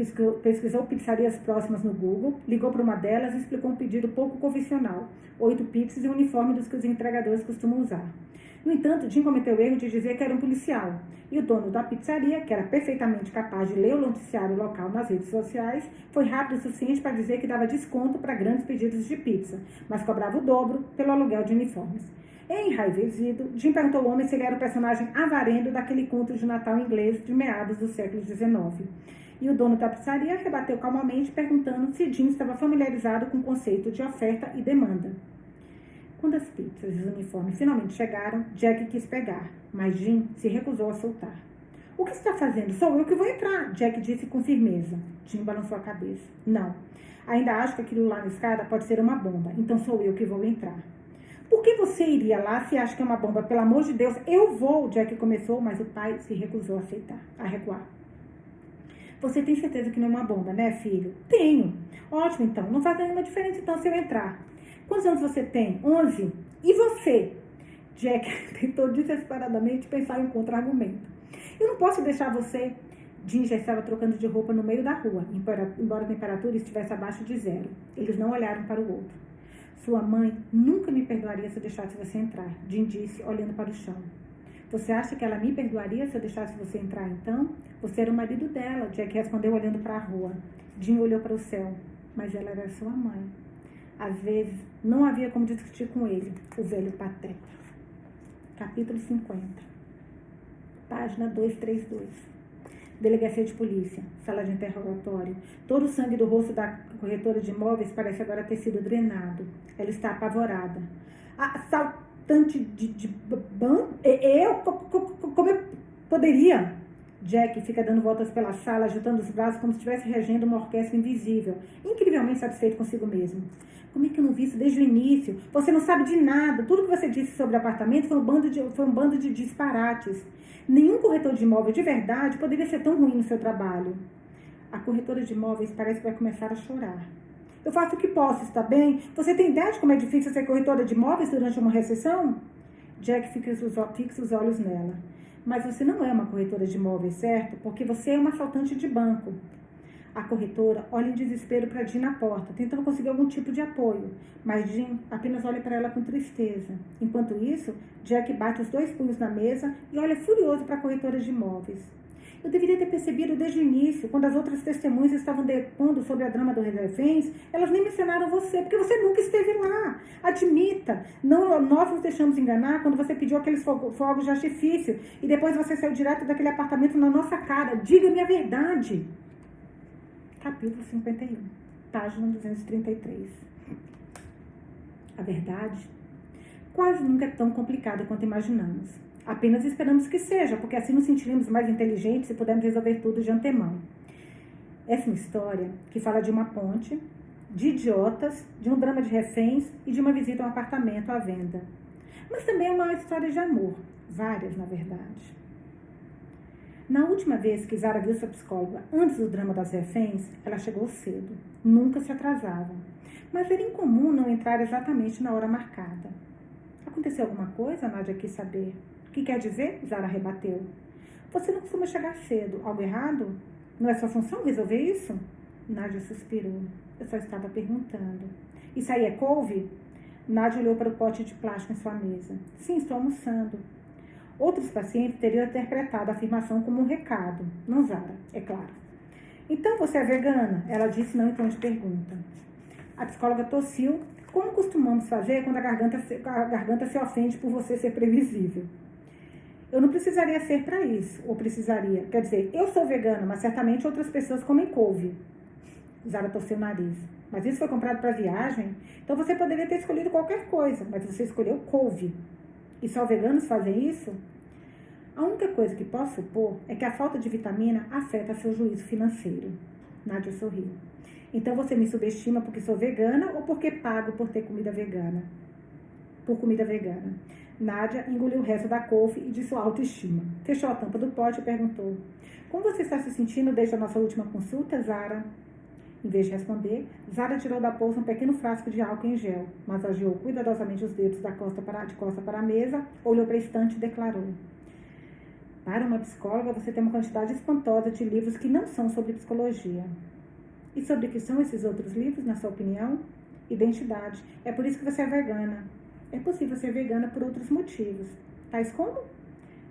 pesquisou pizzarias próximas no Google, ligou para uma delas e explicou um pedido pouco convencional. 8 pizzas e um uniforme dos que os entregadores costumam usar. No entanto, Jim cometeu o erro de dizer que era um policial. E o dono da pizzaria, que era perfeitamente capaz de ler o noticiário local nas redes sociais, foi rápido o suficiente para dizer que dava desconto para grandes pedidos de pizza, mas cobrava o dobro pelo aluguel de uniformes. Enraivecido, Jim perguntou ao homem se ele era o personagem avarento daquele conto de Natal inglês de meados do século XIX. E o dono da pizzaria rebateu calmamente, perguntando se Jim estava familiarizado com o conceito de oferta e demanda. Quando as pizzas e os uniformes finalmente chegaram, Jack quis pegar, mas Jim se recusou a soltar. O que está fazendo? Sou eu que vou entrar, Jack disse com firmeza. Jim balançou a cabeça. Não, ainda acho que aquilo lá na escada pode ser uma bomba, então sou eu que vou entrar. Por que você iria lá se acha que é uma bomba? Pelo amor de Deus, eu vou, Jack começou, mas o pai se recusou a recuar. Você tem certeza que não é uma bomba, né, filho? Tenho. Ótimo, então. Não faz nenhuma diferença, então, se eu entrar. Quantos anos você tem? 11. E você? Jack tentou desesperadamente pensar em um contra-argumento. Eu não posso deixar você... Jim já estava trocando de roupa no meio da rua, embora a temperatura estivesse abaixo de 0. Eles não olharam para o outro. Sua mãe nunca me perdoaria se eu deixasse você entrar, Jim disse, olhando para o chão. Você acha que ela me perdoaria se eu deixasse você entrar, então? Você era o marido dela, Jack respondeu olhando para a rua. Jim olhou para o céu, mas ela era sua mãe. Às vezes, não havia como discutir com ele, o velho pateta. Capítulo 50. Página 232. Delegacia de polícia, sala de interrogatório. Todo o sangue do rosto da corretora de imóveis parece agora ter sido drenado. Ela está apavorada. Assaltante de banco? Como eu poderia? Jack fica dando voltas pela sala, agitando os braços como se estivesse regendo uma orquestra invisível, incrivelmente satisfeito consigo mesmo. Como é que eu não vi isso desde o início? Você não sabe de nada. Tudo que você disse sobre o apartamento foi um bando de disparates. Nenhum corretor de imóveis de verdade poderia ser tão ruim no seu trabalho. A corretora de imóveis parece que vai começar a chorar. Eu faço o que posso, está bem? Você tem ideia de como é difícil ser corretora de imóveis durante uma recessão? Jack fixa os olhos nela. Mas você não é uma corretora de imóveis, certo? Porque você é uma assaltante de banco. A corretora olha em desespero para Jim na porta, tentando conseguir algum tipo de apoio. Mas Jim apenas olha para ela com tristeza. Enquanto isso, Jack bate os 2 punhos na mesa e olha furioso para a corretora de imóveis. Eu deveria ter percebido desde o início, quando as outras testemunhas estavam depondo sobre a drama do reféns, elas nem mencionaram você, porque você nunca esteve lá. Admita, nós nos deixamos enganar quando você pediu aqueles fogos de artifício e depois você saiu direto daquele apartamento na nossa cara. Diga-me a verdade. Capítulo 51, página 233. A verdade quase nunca é tão complicada quanto imaginamos. Apenas esperamos que seja, porque assim nos sentiremos mais inteligentes e pudermos resolver tudo de antemão. Essa é uma história que fala de uma ponte, de idiotas, de um drama de reféns e de uma visita a um apartamento à venda. Mas também é uma história de amor, várias na verdade. Na última vez que Zara viu sua psicóloga, antes do drama das reféns, ela chegou cedo. Nunca se atrasava. Mas era incomum não entrar exatamente na hora marcada. Aconteceu alguma coisa? Nádia quis saber. O que quer dizer? Zara rebateu. Você não costuma chegar cedo. Algo errado? Não é sua função resolver isso? Nádia suspirou. Eu só estava perguntando. Isso aí é couve? Nádia olhou para o pote de plástico em sua mesa. Sim, estou almoçando. Outros pacientes teriam interpretado a afirmação como um recado. Não Zara, é claro. Então você é vegana? Ela disse não em tom de pergunta. A psicóloga tossiu, como costumamos fazer quando a garganta se ofende por você ser previsível. Eu não precisaria ser para isso, ou precisaria. Quer dizer, eu sou vegana, mas certamente outras pessoas comem couve. Zara torceu o nariz. Mas isso foi comprado para viagem? Então você poderia ter escolhido qualquer coisa, mas você escolheu couve. E só veganos fazem isso? A única coisa que posso supor é que a falta de vitamina afeta seu juízo financeiro. Nádia sorriu. Então você me subestima porque sou vegana ou porque pago por ter comida vegana? Por comida vegana. Nádia engoliu o resto da couve e de sua autoestima. Fechou a tampa do pote e perguntou. Como você está se sentindo desde a nossa última consulta, Zara? Em vez de responder, Zara tirou da bolsa um pequeno frasco de álcool em gel, massageou cuidadosamente os dedos de costa para a mesa, olhou para a estante e declarou. Para uma psicóloga, você tem uma quantidade espantosa de livros que não são sobre psicologia. E sobre o que são esses outros livros, na sua opinião? Identidade. É por isso que você é vegana. É possível ser vegana por outros motivos. Tais como?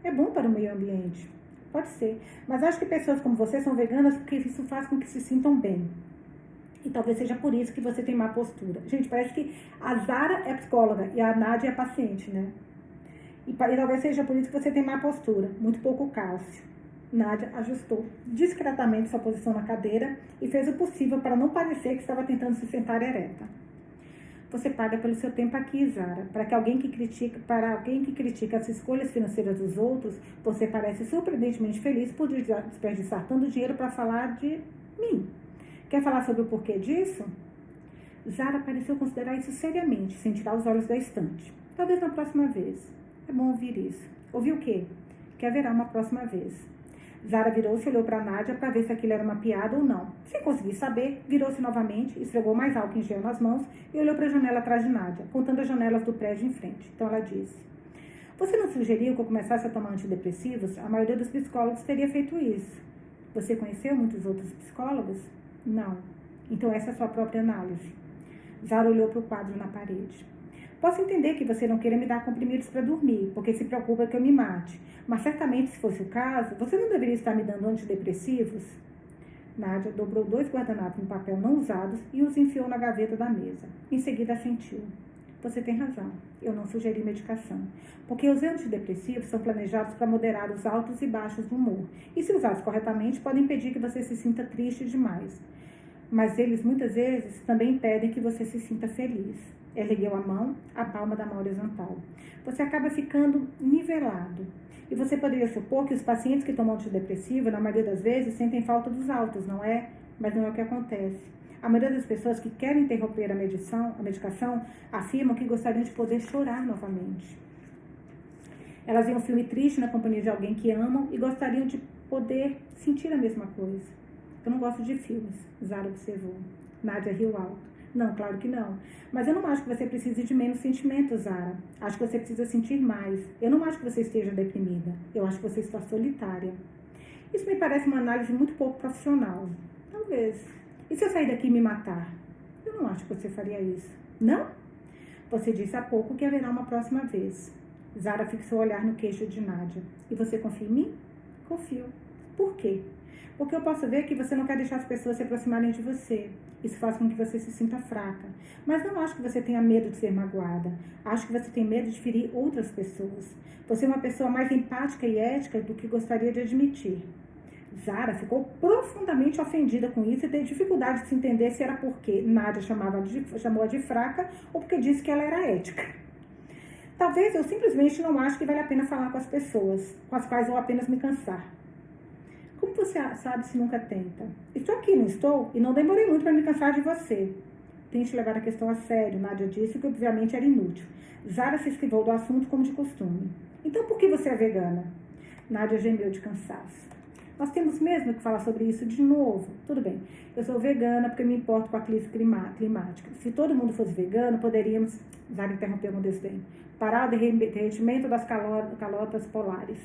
É bom para o meio ambiente. Pode ser. Mas acho que pessoas como você são veganas porque isso faz com que se sintam bem. E talvez seja por isso que você tem má postura. Gente, parece que a Zara é psicóloga e a Nádia é paciente, né? E talvez seja por isso que você tem má postura. Muito pouco cálcio. Nádia ajustou discretamente sua posição na cadeira e fez o possível para não parecer que estava tentando se sentar ereta. Você paga pelo seu tempo aqui, Zara. Para alguém que critica as escolhas financeiras dos outros, você parece surpreendentemente feliz por desperdiçar tanto dinheiro para falar de mim. Quer falar sobre o porquê disso? Zara pareceu considerar isso seriamente, sem tirar os olhos da estante. Talvez na próxima vez. É bom ouvir isso. Ouvir o quê? Que haverá uma próxima vez. Zara virou-se e olhou para Nádia para ver se aquilo era uma piada ou não. Sem conseguir saber, virou-se novamente, esfregou mais álcool em gel nas mãos e olhou para a janela atrás de Nádia, contando as janelas do prédio em frente. Então ela disse: você não sugeriu que eu começasse a tomar antidepressivos? A maioria dos psicólogos teria feito isso. Você conheceu muitos outros psicólogos? Não. Então essa é a sua própria análise. Zara olhou para o quadro na parede. Posso entender que você não queira me dar comprimidos para dormir, porque se preocupa que eu me mate. Mas certamente, se fosse o caso, você não deveria estar me dando antidepressivos? Nádia dobrou 2 guardanapos em papel não usados e os enfiou na gaveta da mesa. Em seguida, assentiu. Você tem razão. Eu não sugeri medicação. Porque os antidepressivos são planejados para moderar os altos e baixos do humor. E, se usados corretamente, podem impedir que você se sinta triste demais. Mas eles, muitas vezes, também impedem que você se sinta feliz. Ela ergueu a mão, a palma da mão horizontal. Você acaba ficando nivelado. E você poderia supor que os pacientes que tomam antidepressivo, na maioria das vezes, sentem falta dos altos, não é? Mas não é o que acontece. A maioria das pessoas que querem interromper a medicação afirmam que gostariam de poder chorar novamente. Elas veem um filme triste na companhia de alguém que amam e gostariam de poder sentir a mesma coisa. Eu não gosto de filmes, Zara observou. Nádia riu alto. Não, claro que não. Mas eu não acho que você precise de menos sentimentos, Zara. Acho que você precisa sentir mais. Eu não acho que você esteja deprimida. Eu acho que você está solitária. Isso me parece uma análise muito pouco profissional. Talvez. E se eu sair daqui e me matar? Eu não acho que você faria isso. Não? Você disse há pouco que haverá uma próxima vez. Zara fixou o olhar no queixo de Nádia. E você confia em mim? Confio. Por quê? Porque eu posso ver que você não quer deixar as pessoas se aproximarem de você. Isso faz com que você se sinta fraca. Mas não acho que você tenha medo de ser magoada. Acho que você tem medo de ferir outras pessoas. Você é uma pessoa mais empática e ética do que gostaria de admitir. Zara ficou profundamente ofendida com isso e teve dificuldade de se entender se era porque Nádia chamou-a de fraca ou porque disse que ela era ética. Talvez eu simplesmente não acho que vale a pena falar com as pessoas, com as quais eu apenas me cansar. Como você sabe se nunca tenta? Estou aqui, não estou? E não demorei muito para me cansar de você. Tente levar a questão a sério, Nádia disse, que obviamente era inútil. Zara se esquivou do assunto como de costume. Então por que você é vegana? Nádia gemeu de cansaço. Nós temos mesmo que falar sobre isso de novo. Tudo bem, eu sou vegana porque me importo com a crise climática. Se todo mundo fosse vegano, poderíamos, Zara interrompeu com desdém, parar o derretimento das calotas polares.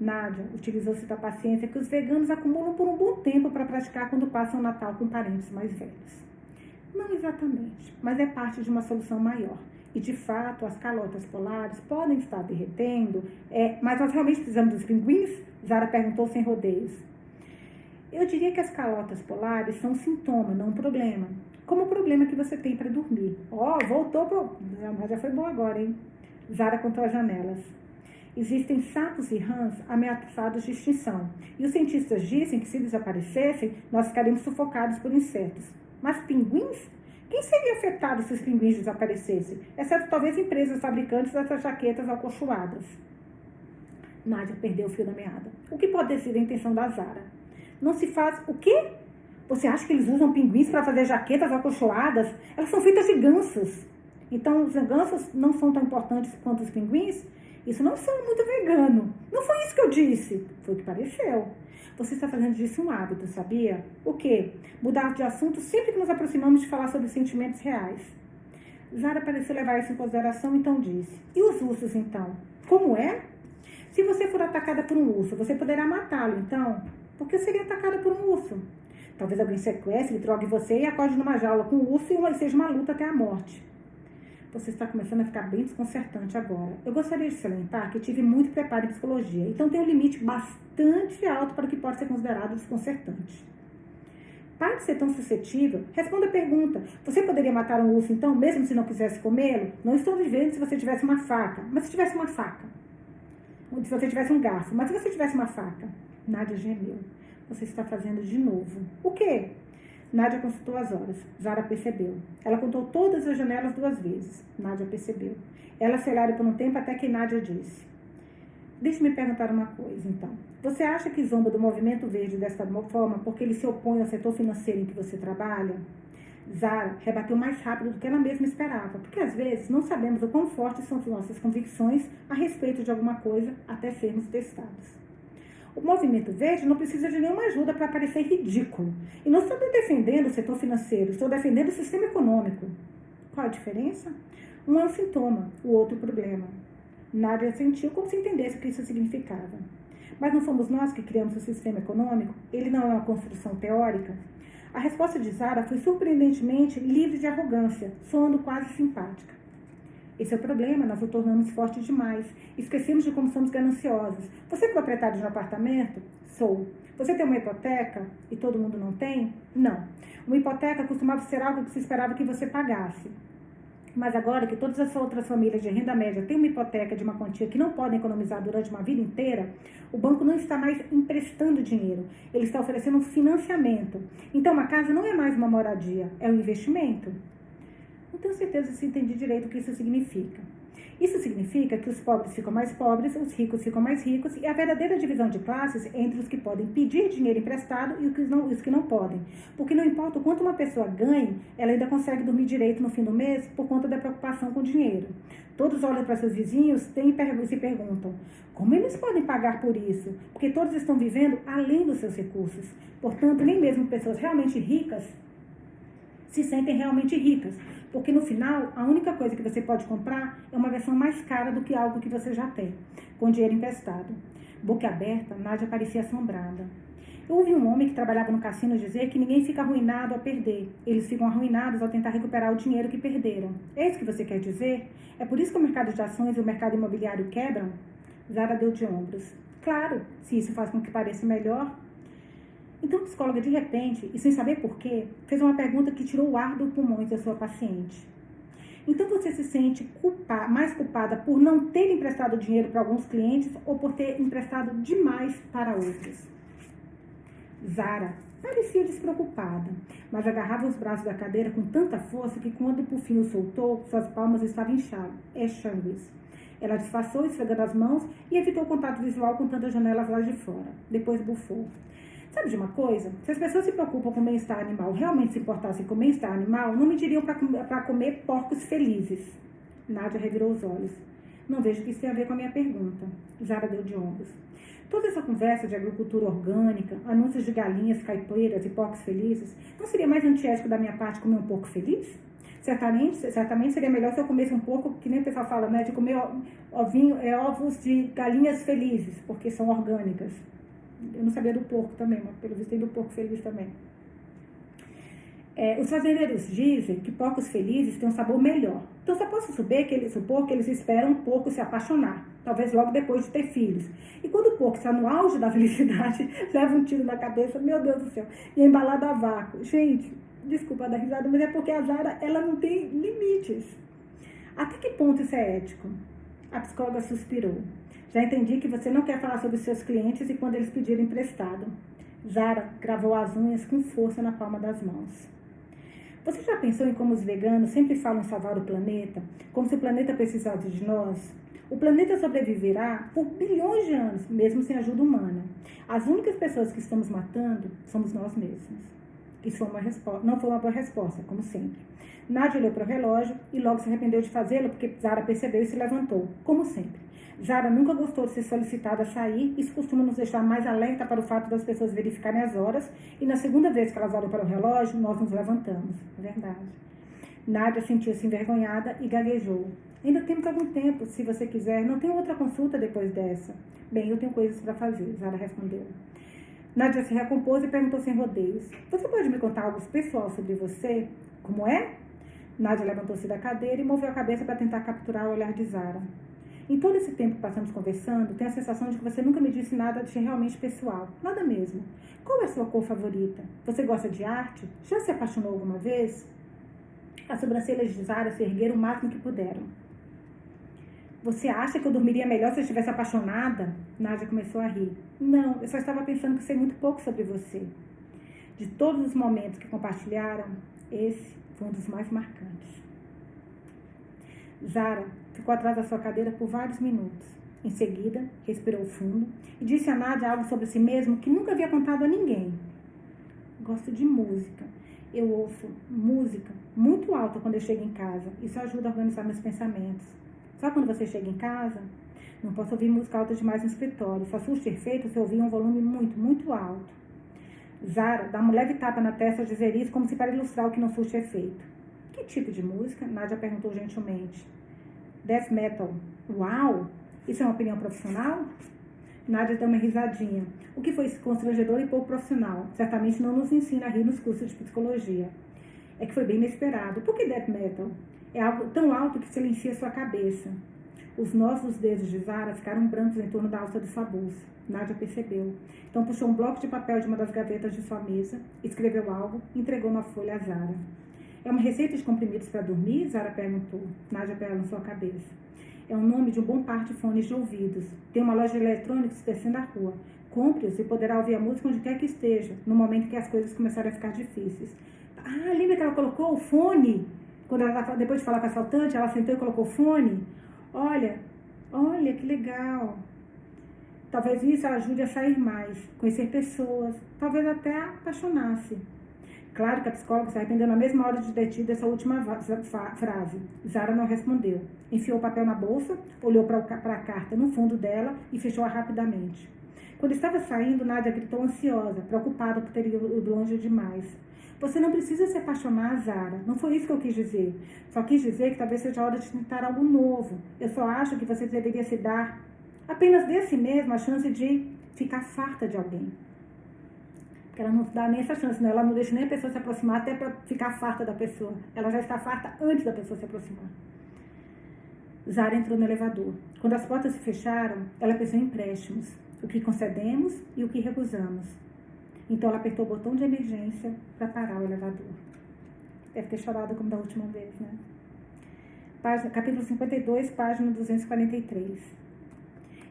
Nádia utilizou-se da paciência que os veganos acumulam por um bom tempo para praticar quando passam o Natal com parentes mais velhos. Não exatamente, mas é parte de uma solução maior. E, de fato, as calotas polares podem estar derretendo. Mas nós realmente precisamos dos pinguins? Zara perguntou sem rodeios. Eu diria que as calotas polares são um sintoma, não um problema. Como o problema que você tem para dormir. Voltou pro... Já foi bom agora, hein? Zara contou as janelas. Existem sapos e rãs ameaçados de extinção. E os cientistas dizem que se desaparecessem, nós ficaríamos sufocados por insetos. Mas pinguins? Quem seria afetado se os pinguins desaparecessem? Exceto talvez empresas fabricantes dessas jaquetas acolchoadas. Nádia perdeu o fio da meada. O que pode ter sido a intenção da Zara? Não se faz... O quê? Você acha que eles usam pinguins para fazer jaquetas acolchoadas? Elas são feitas de gansos. Então os gansos não são tão importantes quanto os pinguins? Isso não soa muito vegano. Não foi isso que eu disse. Foi o que pareceu. Você está fazendo disso um hábito, sabia? O quê? Mudar de assunto sempre que nos aproximamos de falar sobre sentimentos reais. Zara pareceu levar isso em consideração, então disse. E os ursos, então? Como é? Se você for atacada por um urso, você poderá matá-lo, então? Por que eu seria atacada por um urso? Talvez alguém sequestre, drogue você e acorde numa jaula com o urso e seja uma luta até a morte. Você está começando a ficar bem desconcertante agora. Eu gostaria de salientar que tive muito preparo em psicologia, então tem um limite bastante alto para o que pode ser considerado desconcertante. Para de ser tão suscetível, responda a pergunta. Você poderia matar um urso, então, mesmo se não quisesse comê-lo? Não estou dizendo se você tivesse uma faca, mas se tivesse uma faca. Ou se você tivesse um garfo, mas se você tivesse uma faca. Nádia gemeu. Você está fazendo de novo. O quê? Nádia consultou as horas. Zara percebeu. Ela contou todas as janelas 2 vezes. Nádia percebeu. Ela se olharam por um tempo até que Nádia disse. Deixe-me perguntar uma coisa, então. Você acha que zomba do movimento verde dessa forma porque ele se opõe ao setor financeiro em que você trabalha? Zara rebateu mais rápido do que ela mesma esperava, porque às vezes não sabemos o quão fortes são as nossas convicções a respeito de alguma coisa até sermos testados. O movimento verde não precisa de nenhuma ajuda para parecer ridículo. E não estou defendendo o setor financeiro, estou defendendo o sistema econômico. Qual a diferença? Um é um sintoma, o outro o problema. Nádia sentiu como se entendesse o que isso significava. Mas não fomos nós que criamos o sistema econômico? Ele não é uma construção teórica? A resposta de Zara foi surpreendentemente livre de arrogância, soando quase simpática. Esse é o problema, nós o tornamos forte demais. Esquecemos de como somos gananciosos. Você é proprietário de um apartamento? Sou. Você tem uma hipoteca e todo mundo não tem? Não. Uma hipoteca costumava ser algo que se esperava que você pagasse. Mas agora que todas as outras famílias de renda média têm uma hipoteca de uma quantia que não podem economizar durante uma vida inteira, o banco não está mais emprestando dinheiro, ele está oferecendo um financiamento. Então, uma casa não é mais uma moradia, é um investimento. Não tenho certeza se entendi direito o que isso significa. Isso significa que os pobres ficam mais pobres, os ricos ficam mais ricos e a verdadeira divisão de classes entre os que podem pedir dinheiro emprestado e os que não podem. Porque não importa o quanto uma pessoa ganhe, ela ainda consegue dormir direito no fim do mês por conta da preocupação com o dinheiro. Todos olham para seus vizinhos e se perguntam, como eles podem pagar por isso? Porque todos estão vivendo além dos seus recursos. Portanto, nem mesmo pessoas realmente ricas se sentem realmente ricas. Porque no final, a única coisa que você pode comprar é uma versão mais cara do que algo que você já tem, com dinheiro emprestado. Boca aberta, Nádia parecia assombrada. Eu ouvi um homem que trabalhava no cassino dizer que ninguém fica arruinado ao perder. Eles ficam arruinados ao tentar recuperar o dinheiro que perderam. É isso que você quer dizer? É por isso que o mercado de ações e o mercado imobiliário quebram? Zara deu de ombros. Claro, se isso faz com que pareça melhor. Então a psicóloga, de repente, e sem saber porquê, fez uma pergunta que tirou o ar dos pulmões da sua paciente. Então você se sente mais culpada por não ter emprestado dinheiro para alguns clientes ou por ter emprestado demais para outros? Zara parecia despreocupada, mas agarrava os braços da cadeira com tanta força que quando por fim o soltou, suas palmas estavam exangues. Ela disfarçou, esfregando as mãos e evitou o contato visual com tantas janelas lá de fora. Depois bufou. Sabe de uma coisa? Se as pessoas se preocupam com o bem-estar animal, realmente se importassem com o bem-estar animal, não me diriam para comer porcos felizes. Nádia revirou os olhos. Não vejo o que isso tem a ver com a minha pergunta. Zara deu de ombros. Toda essa conversa de agricultura orgânica, anúncios de galinhas caipiras e porcos felizes, não seria mais antiético da minha parte comer um porco feliz? Certamente seria melhor se eu comesse um porco, que nem o pessoal fala, né, de comer ovos de galinhas felizes, porque são orgânicas. Eu não sabia do porco também, mas pelo visto tem do porco feliz também. Os fazendeiros dizem que porcos felizes têm um sabor melhor. Então só posso supor que eles esperam um porco se apaixonar, talvez logo depois de ter filhos. E quando o porco está no auge da felicidade, leva um tiro na cabeça, meu Deus do céu, e é embalado a vácuo. Gente, desculpa dar risada, mas é porque a Zara, ela não tem limites. Até que ponto isso é ético? A psicóloga suspirou. Já entendi que você não quer falar sobre os seus clientes e quando eles pedirem emprestado. Zara gravou as unhas com força na palma das mãos. Você já pensou em como os veganos sempre falam em salvar o planeta? Como se o planeta precisasse de nós? O planeta sobreviverá por bilhões de anos, mesmo sem ajuda humana. As únicas pessoas que estamos matando somos nós mesmos. Isso não foi uma boa resposta, como sempre. Nádia olhou para o relógio e logo se arrependeu de fazê-lo porque Zara percebeu e se levantou, como sempre. Zara nunca gostou de ser solicitada a sair, isso costuma nos deixar mais alerta para o fato das pessoas verificarem as horas, e na segunda vez que elas olham para o relógio, nós nos levantamos. É verdade. Nádia sentiu-se envergonhada e gaguejou. Ainda temos algum tempo, se você quiser, não tem outra consulta depois dessa. Bem, eu tenho coisas para fazer, Zara respondeu. Nádia se recompôs e perguntou sem rodeios. Você pode me contar algo pessoal sobre você? Como é? Nádia levantou-se da cadeira e moveu a cabeça para tentar capturar o olhar de Zara. Em todo esse tempo que passamos conversando, tenho a sensação de que você nunca me disse nada de realmente pessoal. Nada mesmo. Qual é a sua cor favorita? Você gosta de arte? Já se apaixonou alguma vez? As sobrancelhas de Zara se ergueram o máximo que puderam. Você acha que eu dormiria melhor se eu estivesse apaixonada? Nádia começou a rir. Não, eu só estava pensando que sei muito pouco sobre você. De todos os momentos que compartilharam, esse foi um dos mais marcantes. Zara ficou atrás da sua cadeira por vários minutos. Em seguida, respirou fundo e disse a Nádia algo sobre si mesmo que nunca havia contado a ninguém. Gosto de música. Eu ouço música muito alta quando eu chego em casa. Isso ajuda a organizar meus pensamentos. Só quando você chega em casa? Não posso ouvir música alta demais no escritório. Só surge efeito se ouvir um volume muito, muito alto. Zara dá um leve tapa na testa ao dizer isso, como se para ilustrar o que não surge efeito. Que tipo de música? Nádia perguntou gentilmente. Death metal. Uau! Isso é uma opinião profissional? Nádia deu uma risadinha. O que foi constrangedor e pouco profissional. Certamente não nos ensina a rir nos cursos de psicologia. É que foi bem inesperado. Por que death metal? É algo tão alto que silencia sua cabeça. Os nós dos dedos de Zara ficaram brancos em torno da alça de sua bolsa. Nádia percebeu. Então puxou um bloco de papel de uma das gavetas de sua mesa, escreveu algo e entregou uma folha a Zara. É uma receita de comprimidos para dormir? Zara perguntou. Nádia balançou a cabeça. É o nome de um bom par de fones de ouvidos. Tem uma loja de eletrônicos descendo a rua. Compre-os e poderá ouvir a música onde quer que esteja, no momento que as coisas começarem a ficar difíceis. Ah, lembra que ela colocou o fone? Quando ela, depois de falar com a assaltante, ela sentou e colocou o fone? Olha, que legal. Talvez isso a ajude a sair mais, conhecer pessoas, talvez até apaixonar-se. Claro que a psicóloga se arrependeu na mesma hora de ter tido essa última frase. Zara não respondeu. Enfiou o papel na bolsa, olhou para a carta no fundo dela e fechou-a rapidamente. Quando estava saindo, Nádia gritou ansiosa, preocupada por ter ido longe demais. Você não precisa se apaixonar, Zara. Não foi isso que eu quis dizer. Só quis dizer que talvez seja a hora de tentar algo novo. Eu só acho que você deveria se dar apenas desse mesmo a chance de ficar farta de alguém. Porque ela não dá nem essa chance, né? Ela não deixa nem a pessoa se aproximar até para ficar farta da pessoa. Ela já está farta antes da pessoa se aproximar. Zara entrou no elevador. Quando as portas se fecharam, ela pensou em empréstimos. O que concedemos e o que recusamos. Então ela apertou o botão de emergência para parar o elevador. Deve ter chorado como da última vez, né? Capítulo 52, página 243.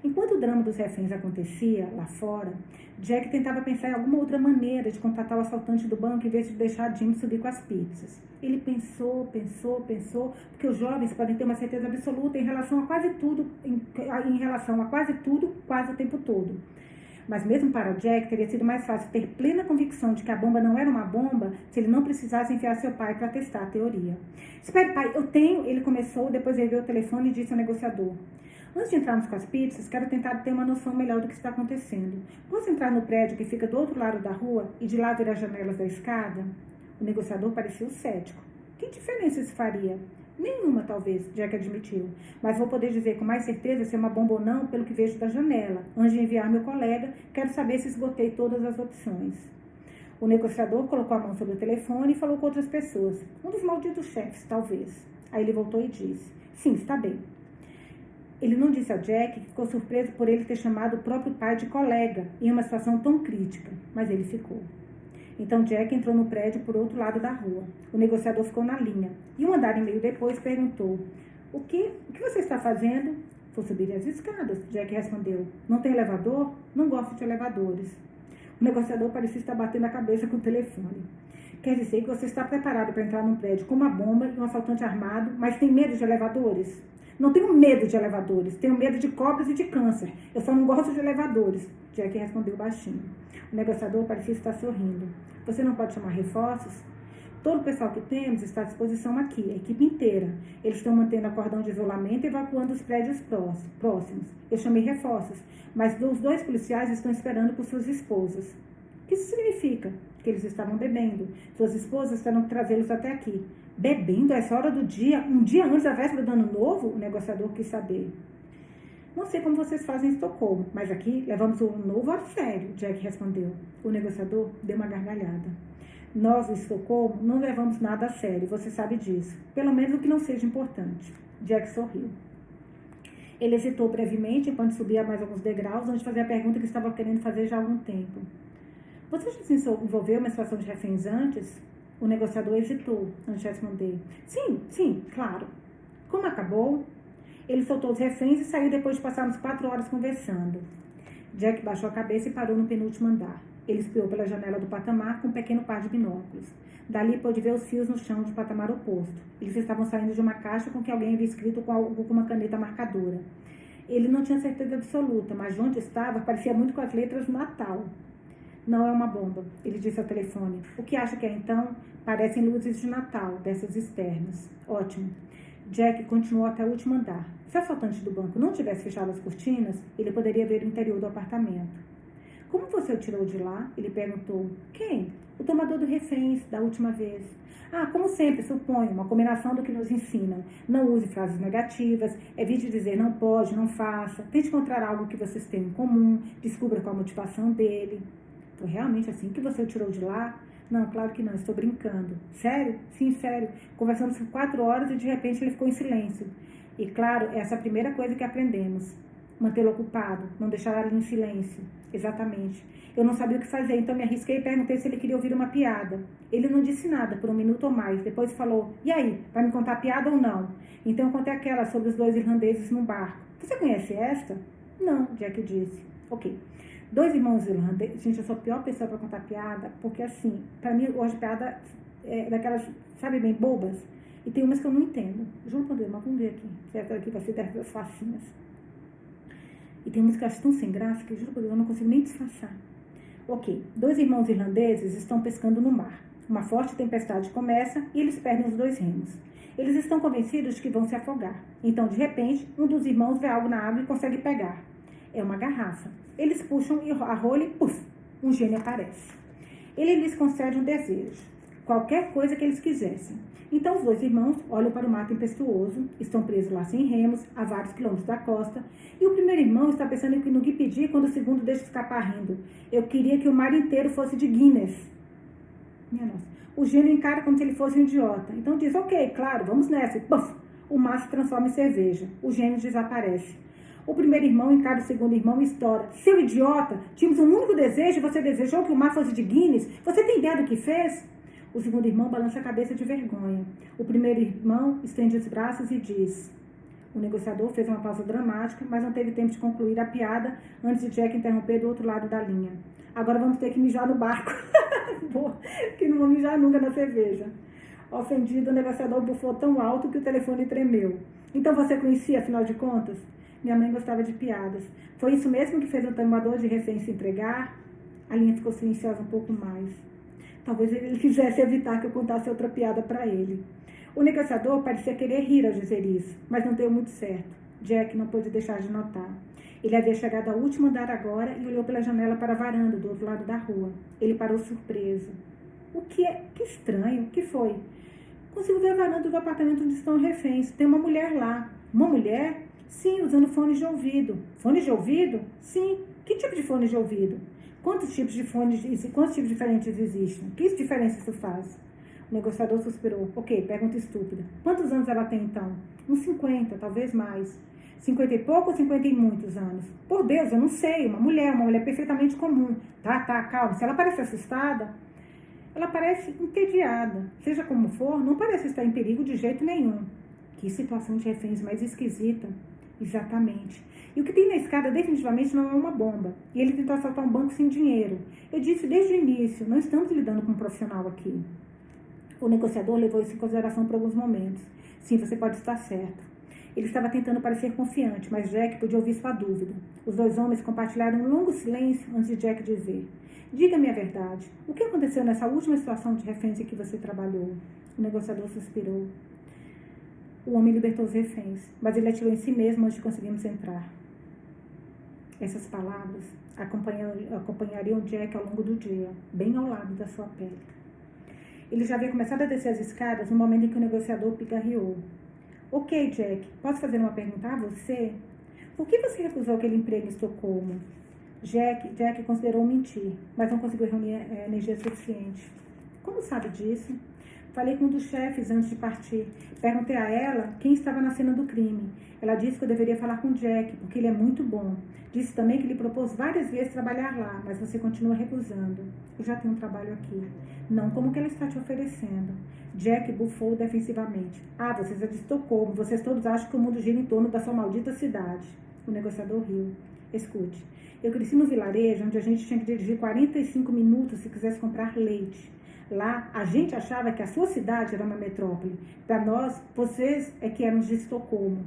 Enquanto o drama dos reféns acontecia lá fora, Jack tentava pensar em alguma outra maneira de contatar o assaltante do banco em vez de deixar Jim subir com as pizzas. Ele pensou, porque os jovens podem ter uma certeza absoluta em relação a quase tudo, quase o tempo todo. Mas mesmo para Jack, teria sido mais fácil ter plena convicção de que a bomba não era uma bomba se ele não precisasse enfiar seu pai para testar a teoria. Espere, pai, eu tenho... Ele começou, depois ergueu o telefone e disse ao negociador. Antes de entrarmos com as pizzas, quero tentar ter uma noção melhor do que está acontecendo. Posso entrar no prédio que fica do outro lado da rua e de lá ver as janelas da escada? O negociador parecia cético. Que diferença isso faria? Nenhuma, talvez, Jack admitiu. Mas vou poder dizer com mais certeza se é uma bomba ou não pelo que vejo da janela. Antes de enviar meu colega, quero saber se esgotei todas as opções. O negociador colocou a mão sobre o telefone e falou com outras pessoas. Um dos malditos chefes, talvez. Aí ele voltou e disse. Sim, está bem. Ele não disse a Jack que ficou surpreso por ele ter chamado o próprio pai de colega em uma situação tão crítica. Mas ele ficou. Então Jack entrou no prédio por outro lado da rua. O negociador ficou na linha. E um andar e meio depois perguntou. O que você está fazendo? Vou subir as escadas, Jack respondeu. Não tem elevador? Não gosto de elevadores. O negociador parecia estar batendo a cabeça com o telefone. Quer dizer que você está preparado para entrar num prédio com uma bomba e um assaltante armado, mas tem medo de elevadores? Não tenho medo de elevadores, tenho medo de cobras e de câncer. Eu só não gosto de elevadores, Jack respondeu baixinho. O negociador parecia estar sorrindo. Você não pode chamar reforços? Todo o pessoal que temos está à disposição aqui, a equipe inteira. Eles estão mantendo a cordão de isolamento e evacuando os prédios próximos. Eu chamei reforços, mas os 2 policiais estão esperando por suas esposas. O que isso significa? Que eles estavam bebendo. Suas esposas terão que trazê-los até aqui. Bebendo a essa hora do dia, um dia antes da véspera do ano novo? O negociador quis saber. Não sei como vocês fazem em Estocolmo, mas aqui levamos o ano novo a sério, Jack respondeu. O negociador deu uma gargalhada. Nós, em Estocolmo, não levamos nada a sério, você sabe disso. Pelo menos o que não seja importante. Jack sorriu. Ele hesitou brevemente enquanto subia mais alguns degraus, antes de fazer a pergunta que estava querendo fazer já há algum tempo. Você já se envolveu em uma situação de reféns antes? O negociador hesitou antes de responder. Sim, claro. Como acabou? Ele soltou os reféns e saiu depois de passarmos 4 horas conversando. Jack baixou a cabeça e parou no penúltimo andar. Ele espiou pela janela do patamar com um pequeno par de binóculos. Dali pôde ver os fios no chão do patamar oposto. Eles estavam saindo de uma caixa com que alguém havia escrito com uma caneta marcadora. Ele não tinha certeza absoluta, mas de onde estava parecia muito com as letras Natal. Não é uma bomba, ele disse ao telefone. O que acha que é então? Parecem luzes de Natal, dessas externas. Ótimo. Jack continuou até o último andar. Se o assaltante do banco não tivesse fechado as cortinas, ele poderia ver o interior do apartamento. Como você o tirou de lá? Ele perguntou. Quem? O tomador do reféns, da última vez. Como sempre, suponho, uma combinação do que nos ensinam. Não use frases negativas, evite dizer não pode, não faça. Tente encontrar algo que vocês têm em comum, descubra qual a motivação dele. Foi realmente assim que você o tirou de lá? Não, claro que não, estou brincando. Sério? Sim, sério. Conversamos por 4 horas e de repente ele ficou em silêncio. E claro, essa é a primeira coisa que aprendemos. Mantê-lo ocupado, não deixar ele em silêncio. Exatamente. Eu não sabia o que fazer, então me arrisquei e perguntei se ele queria ouvir uma piada. Ele não disse nada por 1 minuto ou mais. Depois falou, e aí, vai me contar a piada ou não? Então eu contei aquela sobre os 2 irlandeses num barco. Você conhece esta? Não, Jack disse. Ok. 2 irmãos irlandeses. Gente, eu sou a pior pessoa para contar piada, porque assim, para mim, hoje piada é daquelas, sabe, bem bobas. E tem umas que eu não entendo. Juro por Deus, mas vamos ver aqui. Certo? Aqui vai ser das facinhas. E tem umas que eu acho tão sem graça que, juro por Deus, eu não consigo nem disfarçar. Ok, 2 irmãos irlandeses estão pescando no mar. Uma forte tempestade começa e eles perdem os 2 remos. Eles estão convencidos de que vão se afogar. Então, de repente, um dos irmãos vê algo na água e consegue pegar. É uma garrafa. Eles puxam a rolha e, puf, um gênio aparece. Ele lhes concede um desejo. Qualquer coisa que eles quisessem. Então, os 2 irmãos olham para o mar tempestuoso, estão presos lá sem remos, a vários quilômetros da costa, e o primeiro irmão está pensando no que pedir quando o segundo deixa escapar rindo. Eu queria que o mar inteiro fosse de Guinness. Minha nossa. O gênio encara como se ele fosse um idiota. Então diz, ok, claro, vamos nessa. E, puff, o mar se transforma em cerveja. O gênio desaparece. O primeiro irmão encara o segundo irmão e estoura. Seu idiota, tínhamos um único desejo e você desejou que o mar fosse de Guinness? Você tem ideia do que fez? O segundo irmão balança a cabeça de vergonha. O primeiro irmão estende os braços e diz... O negociador fez uma pausa dramática, mas não teve tempo de concluir a piada antes de Jack interromper do outro lado da linha. Agora vamos ter que mijar no barco. Que não vou mijar nunca na cerveja. Ofendido, o negociador bufou tão alto que o telefone tremeu. Então você conhecia, afinal de contas? Minha mãe gostava de piadas. Foi isso mesmo que fez o tomador de refém se entregar? A linha ficou silenciosa um pouco mais. Talvez ele quisesse evitar que eu contasse outra piada para ele. O negociador parecia querer rir ao dizer isso, mas não deu muito certo. Jack não pôde deixar de notar. Ele havia chegado ao último andar agora e olhou pela janela para a varanda do outro lado da rua. Ele parou surpreso. O que é? Que estranho. O que foi? Consigo ver a varanda do apartamento onde estão reféns. Tem uma mulher lá. Uma mulher? Sim, usando fones de ouvido. Fones de ouvido? Sim. Que tipo de fones de ouvido? Quantos tipos diferentes existem? Que diferença isso faz? O negociador suspirou. Ok, pergunta estúpida. Quantos anos ela tem, então? Uns 50, talvez mais. 50 e pouco ou 50 e muitos anos? Por Deus, eu não sei. Uma mulher perfeitamente comum. Tá, calma. Se ela parece assustada, ela parece entediada. Seja como for, não parece estar em perigo de jeito nenhum. Que situação de reféns mais esquisita. Exatamente. E o que tem na escada definitivamente não é uma bomba. E ele tentou assaltar um banco sem dinheiro. Eu disse desde o início, não estamos lidando com um profissional aqui. O negociador levou isso em consideração por alguns momentos. Sim, você pode estar certo. Ele estava tentando parecer confiante, mas Jack podia ouvir sua dúvida. Os 2 homens compartilharam um longo silêncio antes de Jack dizer. Diga-me a verdade. O que aconteceu nessa última situação de reféns em que você trabalhou? O negociador suspirou. O homem libertou os reféns, mas ele atirou em si mesmo antes de conseguirmos entrar. Essas palavras acompanhariam Jack ao longo do dia, bem ao lado da sua pele. Ele já havia começado a descer as escadas no momento em que o negociador pigarreou. Ok, Jack, posso fazer uma pergunta a você? Por que você recusou aquele emprego em Estocolmo? Jack considerou mentir, mas não conseguiu reunir energia suficiente. Como sabe disso? Falei com um dos chefes antes de partir. Perguntei a ela quem estava na cena do crime. Ela disse que eu deveria falar com Jack, porque ele é muito bom. Disse também que lhe propôs várias vezes trabalhar lá, mas você continua recusando. Eu já tenho um trabalho aqui. Não como que ela está te oferecendo. Jack bufou defensivamente. Vocês é de Estocolmo. Vocês todos acham que o mundo gira em torno da sua maldita cidade. O negociador riu. Escute. Eu cresci no vilarejo onde a gente tinha que dirigir 45 minutos se quisesse comprar leite. Lá, a gente achava que a sua cidade era uma metrópole. Para nós, vocês é que eram de Estocolmo.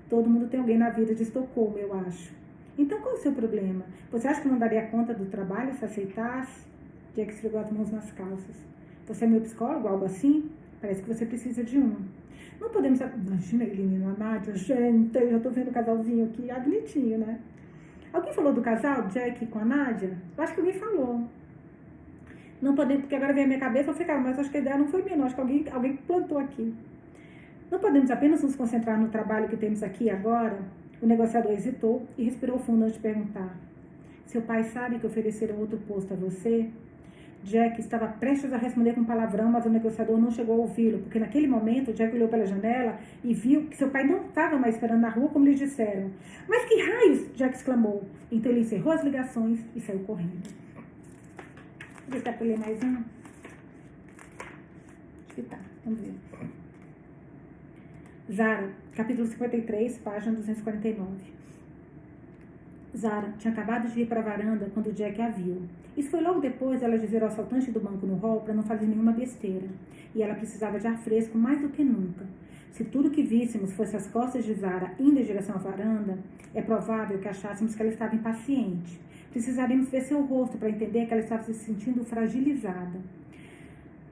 Todo mundo tem alguém na vida de Estocolmo, eu acho. Então, qual é o seu problema? Você acha que não daria conta do trabalho se aceitasse? Jack esfregou as mãos nas calças. Você é meu psicólogo, algo assim? Parece que você precisa de um. Não podemos... Imagina ele e a Nádia, gente, eu já tô vendo o casalzinho aqui, bonitinho, né? Alguém falou do casal, Jack com a Nádia? Eu acho que alguém falou. Não podemos, porque agora vem a minha cabeça, eu falei, cara, mas acho que a ideia não foi minha, não. Acho que alguém plantou aqui. Não podemos apenas nos concentrar no trabalho que temos aqui agora? O negociador hesitou e respirou fundo antes de perguntar. Seu pai sabe que ofereceram outro posto a você? Jack estava prestes a responder com um palavrão, mas o negociador não chegou a ouvi-lo, porque naquele momento Jack olhou pela janela e viu que seu pai não estava mais esperando na rua como lhe disseram. Mas que raios! Jack exclamou. Então ele encerrou as ligações e saiu correndo. Vou tentar ler mais um. Acho que tá, vamos ver. Zara, capítulo 53, página 249. Zara tinha acabado de ir para a varanda quando Jack a viu. Isso foi logo depois dela dizer ao assaltante do banco no hall para não fazer nenhuma besteira. E ela precisava de ar fresco mais do que nunca. Se tudo que víssemos fosse as costas de Zara indo em direção à varanda, é provável que achássemos que ela estava impaciente. Precisaríamos ver seu rosto para entender que ela estava se sentindo fragilizada.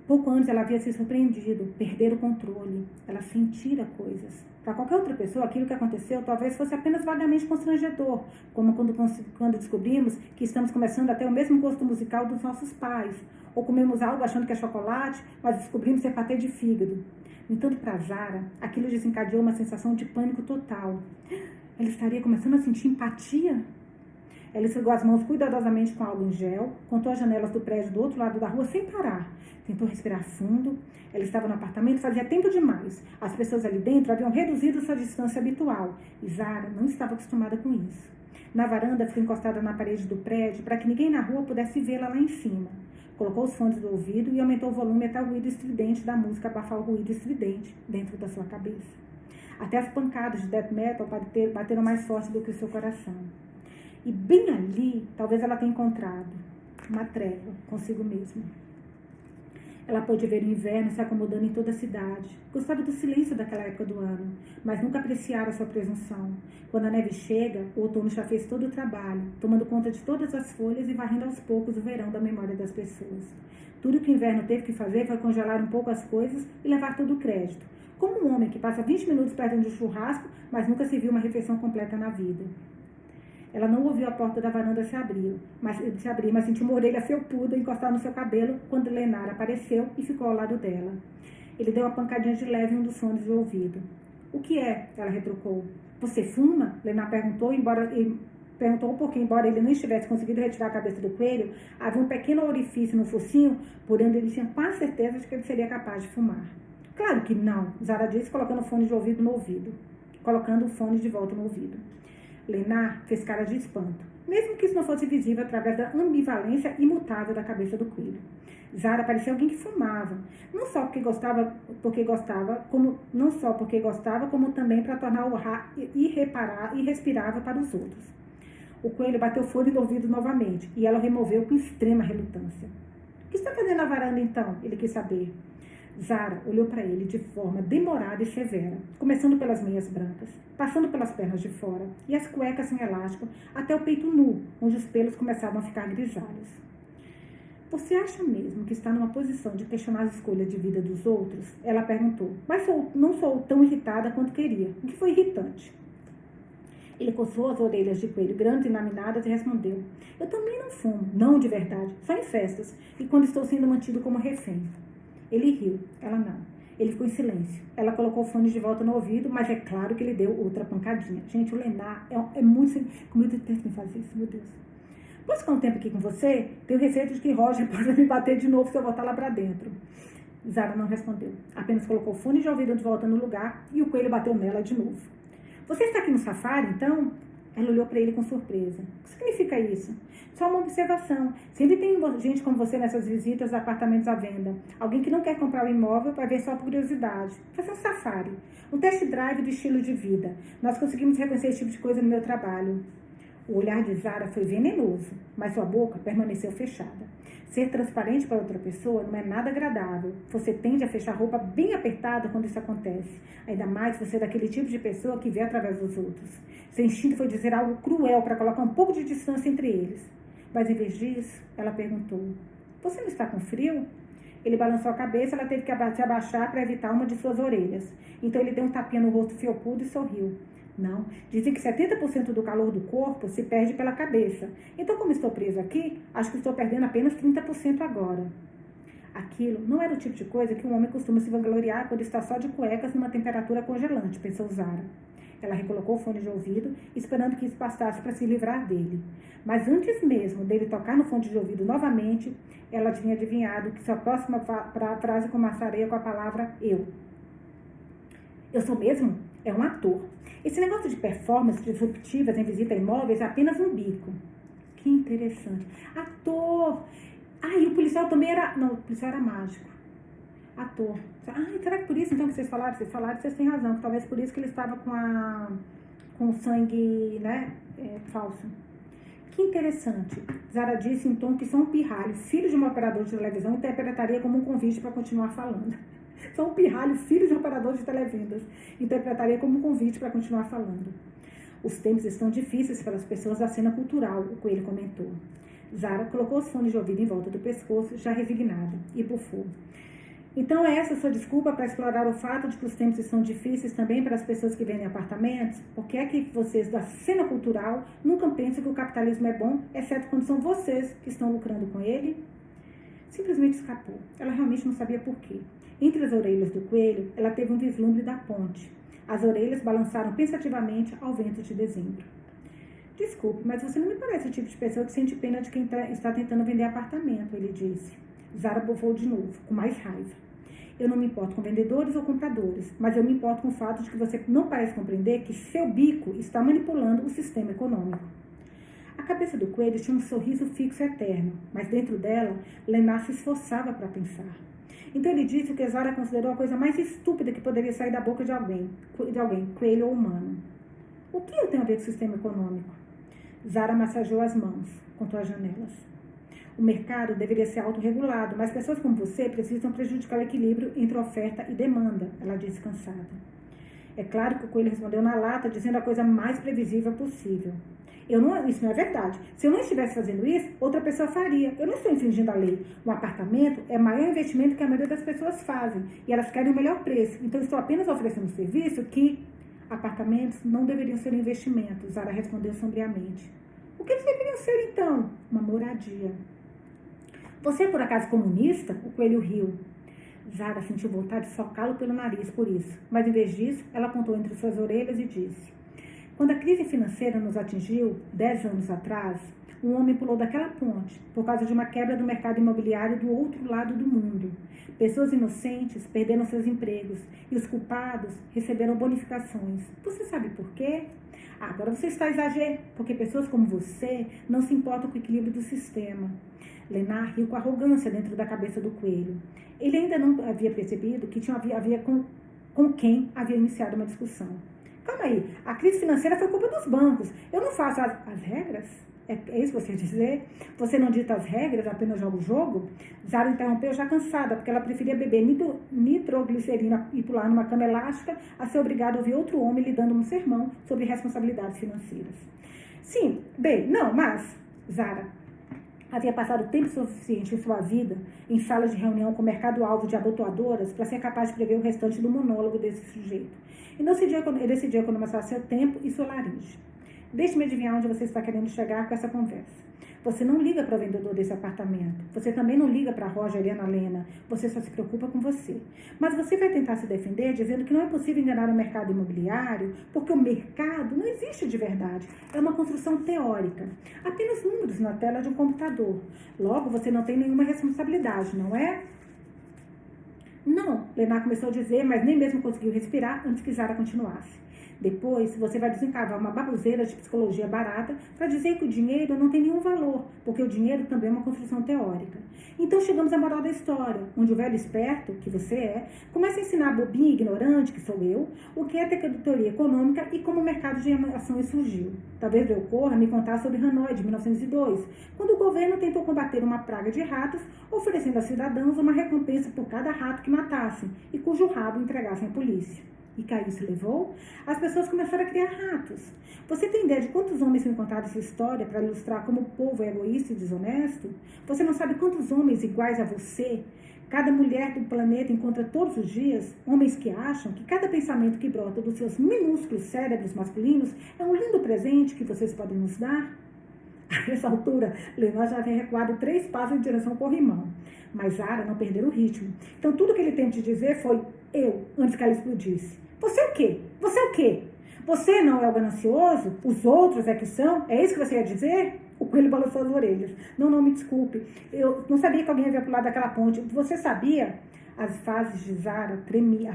Pouco antes ela havia se surpreendido, perder o controle. Ela sentira coisas. Para qualquer outra pessoa, aquilo que aconteceu talvez fosse apenas vagamente constrangedor, como quando descobrimos que estamos começando a ter o mesmo gosto musical dos nossos pais, ou comemos algo achando que é chocolate, mas descobrimos ser patê de fígado. No entanto, para Zara, aquilo desencadeou uma sensação de pânico total. Ela estaria começando a sentir empatia? Ela esfregou as mãos cuidadosamente com álcool em gel, contou as janelas do prédio do outro lado da rua sem parar. Tentou respirar fundo. Ela estava no apartamento fazia tempo demais. As pessoas ali dentro haviam reduzido sua distância habitual. E Zara não estava acostumada com isso. Na varanda, ficou encostada na parede do prédio para que ninguém na rua pudesse vê-la lá em cima. Colocou os fones do ouvido e aumentou o volume até o ruído estridente da música abafar o ruído estridente dentro da sua cabeça. Até as pancadas de death metal bateram mais forte do que o seu coração. E bem ali, talvez ela tenha encontrado uma trégua consigo mesma. Ela pôde ver o inverno se acomodando em toda a cidade. Gostava do silêncio daquela época do ano, mas nunca apreciara sua presunção. Quando a neve chega, o outono já fez todo o trabalho, tomando conta de todas as folhas e varrendo aos poucos o verão da memória das pessoas. Tudo que o inverno teve que fazer foi congelar um pouco as coisas e levar todo o crédito. Como um homem que passa 20 minutos perto de um churrasco, mas nunca se viu uma refeição completa na vida. Ela não ouviu a porta da varanda se abrir, mas sentiu uma orelha felpuda encostar no seu cabelo quando Lenar apareceu e ficou ao lado dela. Ele deu uma pancadinha de leve em um dos fones de ouvido. O que é? Ela retrucou. Você fuma? Lenar perguntou, porque, embora ele não estivesse conseguindo retirar a cabeça do coelho, havia um pequeno orifício no focinho, por onde ele tinha quase certeza de que ele seria capaz de fumar. Claro que não, Zara disse, colocando o fone de volta no ouvido. Lenar fez cara de espanto, mesmo que isso não fosse visível através da ambivalência imutável da cabeça do coelho. Zara parecia alguém que fumava, não só porque gostava, como também para tornar-o irrespirável para os outros. O coelho bateu fone no ouvido novamente, e ela o removeu com extrema relutância. O que está fazendo na varanda, então? Ele quis saber. Zara olhou para ele de forma demorada e severa, começando pelas meias brancas, passando pelas pernas de fora e as cuecas sem elástico até o peito nu, onde os pelos começavam a ficar grisalhos. Você acha mesmo que está numa posição de questionar as escolhas de vida dos outros? Ela perguntou, mas não sou tão irritada quanto queria. O que foi irritante? Ele coçou as orelhas de coelho grandes e laminadas e respondeu, eu também não fumo, não de verdade, só em festas e quando estou sendo mantido como refém. Ele riu, ela não. Ele ficou em silêncio. Ela colocou o fone de volta no ouvido, mas é claro que ele deu outra pancadinha. Gente, o Lenar é muito... Como eu detesto em fazer isso, meu Deus. Posso ficar um tempo aqui com você? Tenho receio de que Roger possa me bater de novo se eu voltar lá pra dentro. Zara não respondeu. Apenas colocou o fone de ouvido de volta no lugar e o coelho bateu nela de novo. Você está aqui no safari, então? Ela olhou para ele com surpresa. O que significa isso? Só uma observação. Sempre tem gente como você nessas visitas a apartamentos à venda. Alguém que não quer comprar o imóvel para ver só por curiosidade. Faça um safari. Um test drive de estilo de vida. Nós conseguimos reconhecer esse tipo de coisa no meu trabalho. O olhar de Zara foi venenoso, mas sua boca permaneceu fechada. Ser transparente para outra pessoa não é nada agradável. Você tende a fechar a roupa bem apertada quando isso acontece. Ainda mais você é daquele tipo de pessoa que vê através dos outros. Seu instinto foi dizer algo cruel para colocar um pouco de distância entre eles. Mas em vez disso, ela perguntou, você não está com frio? Ele balançou a cabeça, ela teve que se abaixar para evitar uma de suas orelhas. Então ele deu um tapinha no rosto felpudo e sorriu. Não, dizem que 70% do calor do corpo se perde pela cabeça. Então, como estou preso aqui, acho que estou perdendo apenas 30% agora. Aquilo não era o tipo de coisa que um homem costuma se vangloriar quando está só de cuecas numa temperatura congelante, pensou Zara. Ela recolocou o fone de ouvido, esperando que isso passasse para se livrar dele. Mas antes mesmo dele tocar no fone de ouvido novamente, ela tinha adivinhado que sua próxima frase começaria com a palavra eu. Eu sou mesmo? É um ator. Esse negócio de performance disruptivas em visita a imóveis é apenas um bico. Que interessante. Ator! E o policial também era... Não, o policial era mágico. Ator. Será que por isso, então, que vocês falaram? Vocês têm razão. Que talvez por isso que ele estava com sangue, né, falso. Que interessante. Zara disse em tom que só um pirralho, filho de um operador de televisão, interpretaria como um convite para continuar falando. Só um pirralho, filho de um operador de televendas, interpretaria como um convite para continuar falando. Os tempos estão difíceis para as pessoas da cena cultural, o coelho comentou. Zara colocou os fones de ouvido em volta do pescoço, já resignada, e bufou. Então é essa a sua desculpa para explorar o fato de que os tempos estão difíceis também para as pessoas que vendem apartamentos? Por que é que vocês da cena cultural nunca pensam que o capitalismo é bom, exceto quando são vocês que estão lucrando com ele? Simplesmente escapou. Ela realmente não sabia por quê. Entre as orelhas do coelho, ela teve um vislumbre da ponte. As orelhas balançaram pensativamente ao vento de dezembro. Desculpe, mas você não me parece o tipo de pessoa que sente pena de quem está tentando vender apartamento, ele disse. Zara bufou de novo, com mais raiva. Eu não me importo com vendedores ou compradores, mas eu me importo com o fato de que você não parece compreender que seu bico está manipulando o sistema econômico. A cabeça do coelho tinha um sorriso fixo eterno, mas dentro dela, Lenar se esforçava para pensar. Então ele disse o que Zara considerou a coisa mais estúpida que poderia sair da boca de alguém, coelho ou humano. O que eu tenho a ver com o sistema econômico? Zara massageou as mãos, contou as janelas. O mercado deveria ser autorregulado, mas pessoas como você precisam prejudicar o equilíbrio entre oferta e demanda, ela disse cansada. É claro que o coelho respondeu na lata, dizendo a coisa mais previsível possível. Isso não é verdade. Se eu não estivesse fazendo isso, outra pessoa faria. Eu não estou infringindo a lei. Um apartamento é o maior investimento que a maioria das pessoas fazem, e elas querem o melhor preço. Então, estou apenas oferecendo um serviço que apartamentos não deveriam ser investimentos, Zara respondeu sombriamente. O que eles deveriam ser, então? Uma moradia. Você é por acaso comunista? O coelho riu. Zara sentiu vontade de socá-lo pelo nariz por isso, mas em vez disso, ela apontou entre suas orelhas e disse: quando a crise financeira nos atingiu, 10 anos atrás, um homem pulou daquela ponte por causa de uma quebra do mercado imobiliário do outro lado do mundo. Pessoas inocentes perderam seus empregos e os culpados receberam bonificações. Você sabe por quê? Agora você está exagerando, porque pessoas como você não se importam com o equilíbrio do sistema. Lenar riu com arrogância dentro da cabeça do coelho. Ele ainda não havia percebido que havia com quem havia iniciado uma discussão. Calma aí, a crise financeira foi culpa dos bancos. Eu não faço as regras? É isso que você quer dizer? Você não dita as regras, apenas joga o jogo? Zara interrompeu já cansada, porque ela preferia beber nitroglicerina e pular numa cama elástica a ser obrigada a ouvir outro homem lhe dando um sermão sobre responsabilidades financeiras. Sim, mas Zara havia passado tempo suficiente em sua vida em salas de reunião com o mercado-alvo de abotoadoras para ser capaz de prever o restante do monólogo desse sujeito. E ele decidiu economizar seu tempo e sua laringe. Deixe-me adivinhar onde você está querendo chegar com essa conversa. Você não liga para o vendedor desse apartamento. Você também não liga para a Roger e a Ana Lena. Você só se preocupa com você. Mas você vai tentar se defender dizendo que não é possível enganar o mercado imobiliário porque o mercado não existe de verdade. É uma construção teórica. Apenas números na tela de um computador. Logo, você não tem nenhuma responsabilidade, não é? Não, Lenar começou a dizer, mas nem mesmo conseguiu respirar antes que Zara continuasse. Depois, você vai desencavar uma baboseira de psicologia barata para dizer que o dinheiro não tem nenhum valor, porque o dinheiro também é uma construção teórica. Então, chegamos à moral da história, onde o velho esperto, que você é, começa a ensinar a bobinha ignorante, que sou eu, o que é teoria econômica e como o mercado de ações surgiu. Talvez lhe ocorra me contar sobre Hanoi, de 1902, quando o governo tentou combater uma praga de ratos, oferecendo aos cidadãos uma recompensa por cada rato que matassem e cujo rabo entregassem à polícia. E que a isso levou? As pessoas começaram a criar ratos. Você tem ideia de quantos homens me contaram essa história para ilustrar como o povo é egoísta e desonesto? Você não sabe quantos homens iguais a você Cada mulher do planeta encontra todos os dias homens que acham que cada pensamento que brota dos seus minúsculos cérebros masculinos é um lindo presente que vocês podem nos dar. A essa altura, Leonor já havia recuado 3 passos em direção ao corrimão, mas Zara não perdeu o ritmo. Então tudo que ele teve de dizer foi eu, antes que ela explodisse. Você é o quê? Você é o quê? Você não é o ganancioso? Os outros é que são? É isso que você ia dizer? O coelho balançou as orelhas. Não, me desculpe. Eu não sabia que alguém havia pulado daquela ponte. Você sabia? As faces de Zara tremiam.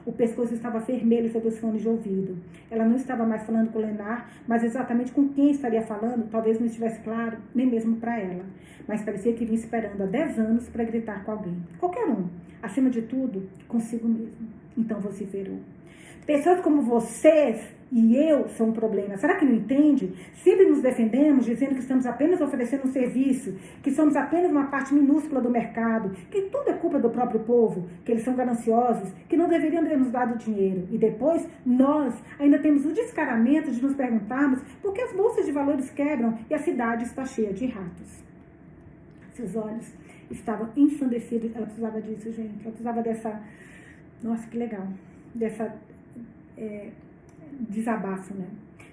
O pescoço estava vermelho sob os fones de ouvido. Ela não estava mais falando com Lenar, mas exatamente com quem estaria falando, talvez não estivesse claro, nem mesmo para ela. Mas parecia que vinha esperando há 10 anos para gritar com alguém. Qualquer um. Acima de tudo, consigo mesmo. Então vociferou. Pessoas como vocês e eu são um problema. Será que não entende? Sempre nos defendemos dizendo que estamos apenas oferecendo um serviço, que somos apenas uma parte minúscula do mercado, que tudo é culpa do próprio povo, que eles são gananciosos, que não deveriam ter nos dado dinheiro. E depois, nós ainda temos o descaramento de nos perguntarmos por que as bolsas de valores quebram e a cidade está cheia de ratos. Seus olhos estavam ensandecidos. Ela precisava disso, gente. Ela precisava dessa... Nossa, que legal. Dessa... desabafo, né?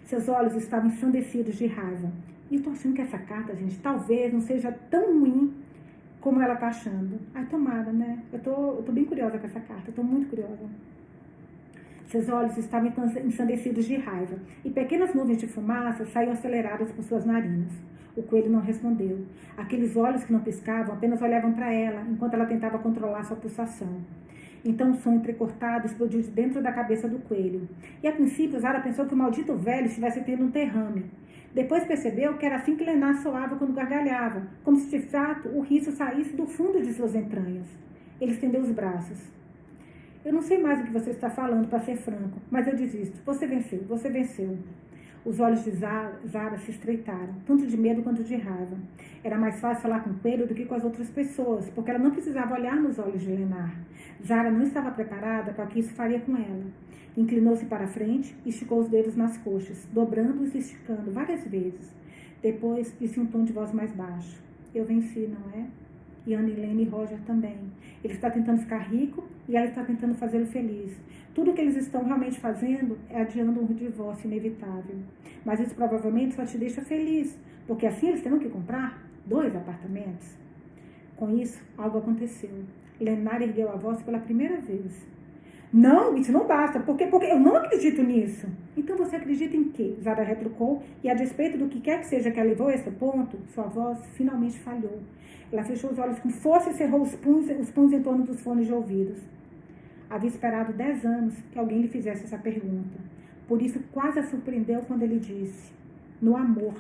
Seus olhos estavam ensandecidos de raiva. E eu tô achando que essa carta, gente, talvez não seja tão ruim como ela tá achando. Ai, tomara, né? Eu tô bem curiosa com essa carta, eu tô muito curiosa. Seus olhos estavam ensandecidos de raiva, e pequenas nuvens de fumaça saíam aceleradas por suas narinas. O coelho não respondeu. Aqueles olhos que não piscavam apenas olhavam para ela, enquanto ela tentava controlar sua pulsação. Então um som entrecortado explodiu de dentro da cabeça do coelho. E a princípio, Zara pensou que o maldito velho estivesse tendo um derrame. Depois percebeu que era assim que Lenar soava quando gargalhava, como se de fato o riso saísse do fundo de suas entranhas. Ele estendeu os braços. Eu não sei mais o que você está falando, para ser franco, mas eu desisto. Você venceu, você venceu. Os olhos de Zara se estreitaram, tanto de medo quanto de raiva. Era mais fácil falar com o coelho do que com as outras pessoas, porque ela não precisava olhar nos olhos de Lenar. Zara não estava preparada para o que isso faria com ela. Inclinou-se para a frente e esticou os dedos nas coxas, dobrando-os e esticando várias vezes. Depois disse em um tom de voz mais baixo. Eu venci, não é? E Ana Helena e Roger também. Ele está tentando ficar rico e ela está tentando fazê-lo feliz. Tudo que eles estão realmente fazendo é adiando um divórcio inevitável. Mas isso provavelmente só te deixa feliz, porque assim eles terão que comprar 2 apartamentos. Com isso, algo aconteceu. Lenar ergueu a voz pela primeira vez. Não, isso não basta, porque eu não acredito nisso. Então você acredita em quê? Zara retrucou, e a despeito do que quer que seja que a levou a esse ponto, sua voz finalmente falhou. Ela fechou os olhos com força e cerrou os punhos em torno dos fones de ouvidos. Havia esperado 10 anos que alguém lhe fizesse essa pergunta. Por isso, quase a surpreendeu quando ele disse, no amor.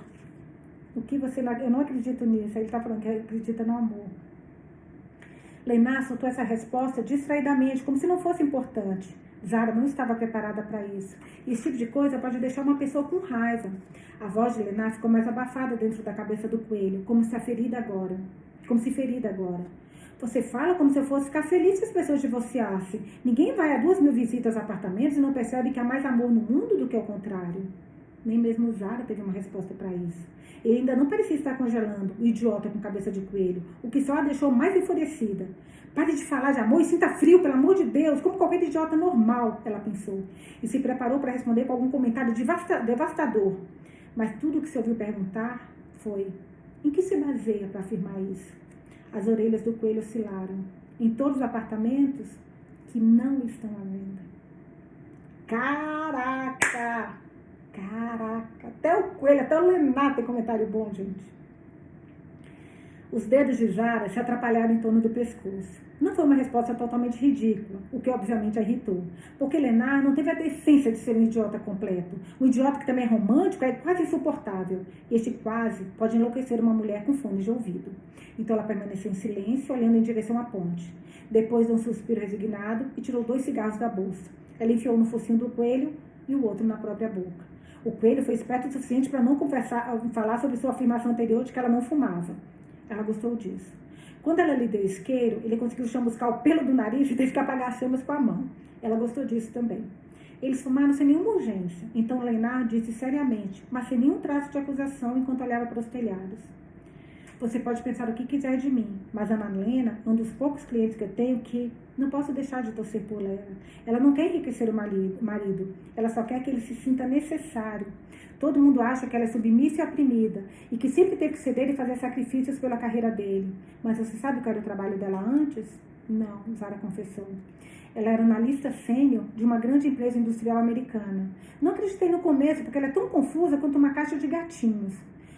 O que você não... Eu não acredito nisso. Ele está falando que acredita no amor. Lenar soltou essa resposta distraidamente, como se não fosse importante. Zara não estava preparada para isso. Esse tipo de coisa pode deixar uma pessoa com raiva. A voz de Lenar ficou mais abafada dentro da cabeça do coelho, como se ferida agora. Você fala como se eu fosse ficar feliz se as pessoas divorciassem. Ninguém vai a 2.000 visitas a apartamentos e não percebe que há mais amor no mundo do que ao contrário. Nem mesmo Zara teve uma resposta para isso. Ele ainda não parecia estar congelando, o idiota com cabeça de coelho, o que só a deixou mais enfurecida. Pare de falar de amor e sinta frio, pelo amor de Deus, como qualquer idiota normal, ela pensou. E se preparou para responder com algum comentário devastador. Mas tudo o que se ouviu perguntar foi, em que se baseia para afirmar isso? As orelhas do coelho oscilaram. Em todos os apartamentos que não estão à venda. Caraca! Até o coelho, até o Lenar tem comentário bom, gente. Os dedos de Zara se atrapalharam em torno do pescoço. Não foi uma resposta totalmente ridícula, o que obviamente a irritou. Porque Lenar não teve a decência de ser um idiota completo. Um idiota que também é romântico é quase insuportável. E este quase pode enlouquecer uma mulher com fones de ouvido. Então ela permaneceu em silêncio, olhando em direção à ponte. Depois deu um suspiro resignado e tirou 2 cigarros da bolsa. Ela enfiou no focinho do coelho e o outro na própria boca. O coelho foi esperto o suficiente para não falar sobre sua afirmação anterior de que ela não fumava. Ela gostou disso. Quando ela lhe deu isqueiro, ele conseguiu chamuscar o pelo do nariz e teve que apagar as chamas com a mão. Ela gostou disso também. Eles fumaram sem nenhuma urgência. Então Lenar disse seriamente, mas sem nenhum traço de acusação enquanto olhava para os telhados. Você pode pensar o que quiser de mim, mas a Ana Helena é um dos poucos clientes que eu tenho que não posso deixar de torcer por ela. Ela não quer enriquecer o marido, ela só quer que ele se sinta necessário. Todo mundo acha que ela é submissa e oprimida e que sempre teve que ceder e fazer sacrifícios pela carreira dele. Mas você sabe qual era o trabalho dela antes? Não, Zara confessou. Ela era analista sênior de uma grande empresa industrial americana. Não acreditei no começo, porque ela é tão confusa quanto uma caixa de gatinhos.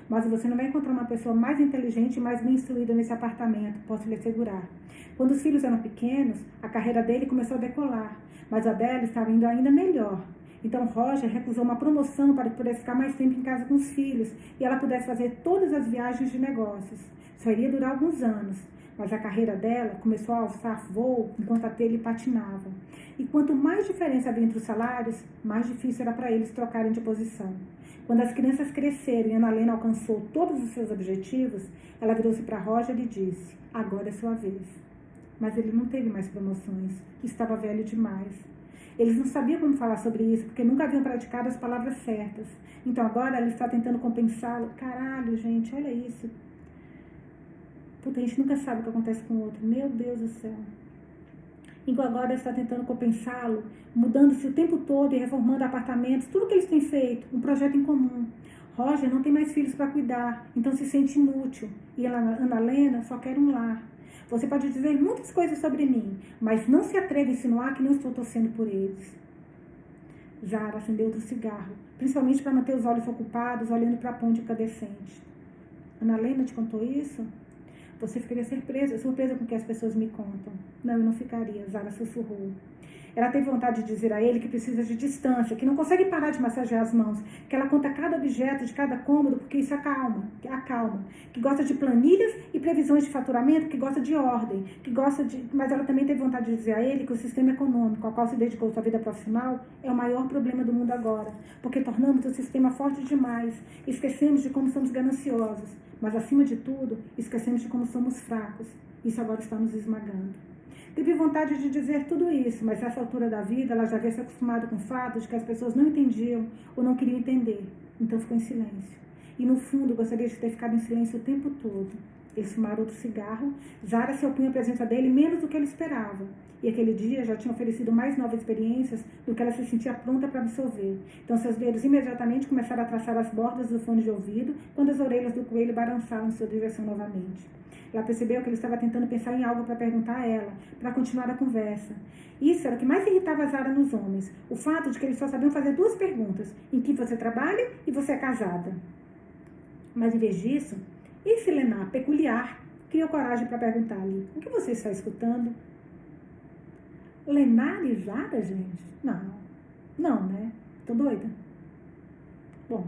Mas você não vai encontrar uma pessoa mais inteligente e mais bem instruída nesse apartamento, posso lhe assegurar. Quando os filhos eram pequenos, a carreira dele começou a decolar, mas a dela estava indo ainda melhor. Então Roger recusou uma promoção para que pudesse ficar mais tempo em casa com os filhos e ela pudesse fazer todas as viagens de negócios. Só iria durar alguns anos. Mas a carreira dela começou a alçar voo enquanto a dele patinava. E quanto mais diferença havia entre os salários, mais difícil era para eles trocarem de posição. Quando as crianças cresceram e Ana Helena alcançou todos os seus objetivos, ela virou-se para Roger e disse, agora é sua vez. Mas ele não teve mais promoções, estava velho demais. Eles não sabiam como falar sobre isso, porque nunca haviam praticado as palavras certas. Então agora ela está tentando compensá-lo. Caralho, gente, olha isso. Puta, a gente nunca sabe o que acontece com o outro. Meu Deus do céu. Então agora ela está tentando compensá-lo, mudando-se o tempo todo e reformando apartamentos, tudo que eles têm feito, um projeto em comum. Roger não tem mais filhos para cuidar, então se sente inútil. E Ana Helena só quer um lar. Você pode dizer muitas coisas sobre mim, mas não se atreve a insinuar que não estou torcendo por eles. Zara acendeu outro cigarro, principalmente para manter os olhos ocupados, olhando para a ponte incandescente. Ana Helena te contou isso? Você ficaria surpresa com o que as pessoas me contam. Não, eu não ficaria, Zara sussurrou. Ela teve vontade de dizer a ele que precisa de distância, que não consegue parar de massagear as mãos, que ela conta cada objeto de cada cômodo porque isso acalma, que gosta de planilhas e previsões de faturamento, que gosta de ordem, mas ela também teve vontade de dizer a ele que o sistema econômico ao qual se dedicou sua vida profissional é o maior problema do mundo agora, porque tornamos o sistema forte demais, esquecemos de como somos gananciosos, mas acima de tudo, esquecemos de como somos fracos. Isso agora está nos esmagando. Teve vontade de dizer tudo isso, mas nessa altura da vida ela já havia se acostumado com o fato de que as pessoas não entendiam ou não queriam entender. Então ficou em silêncio. E no fundo gostaria de ter ficado em silêncio o tempo todo. Eles fumaram outro cigarro. Zara se opunha à presença dele menos do que ele esperava. E aquele dia já tinha oferecido mais novas experiências do que ela se sentia pronta para absorver. Então seus dedos imediatamente começaram a traçar as bordas do fone de ouvido quando as orelhas do coelho balançaram em sua direção novamente. Ela percebeu que ele estava tentando pensar em algo para perguntar a ela, para continuar a conversa. Isso era o que mais irritava a Zara nos homens, o fato de que eles só sabiam fazer duas perguntas, em que você trabalha e você é casada. Mas em vez disso, esse Lenar peculiar criou coragem para perguntar-lhe, o que você está escutando? Lenar e Zara, gente? Não, né? Tô doida? Bom...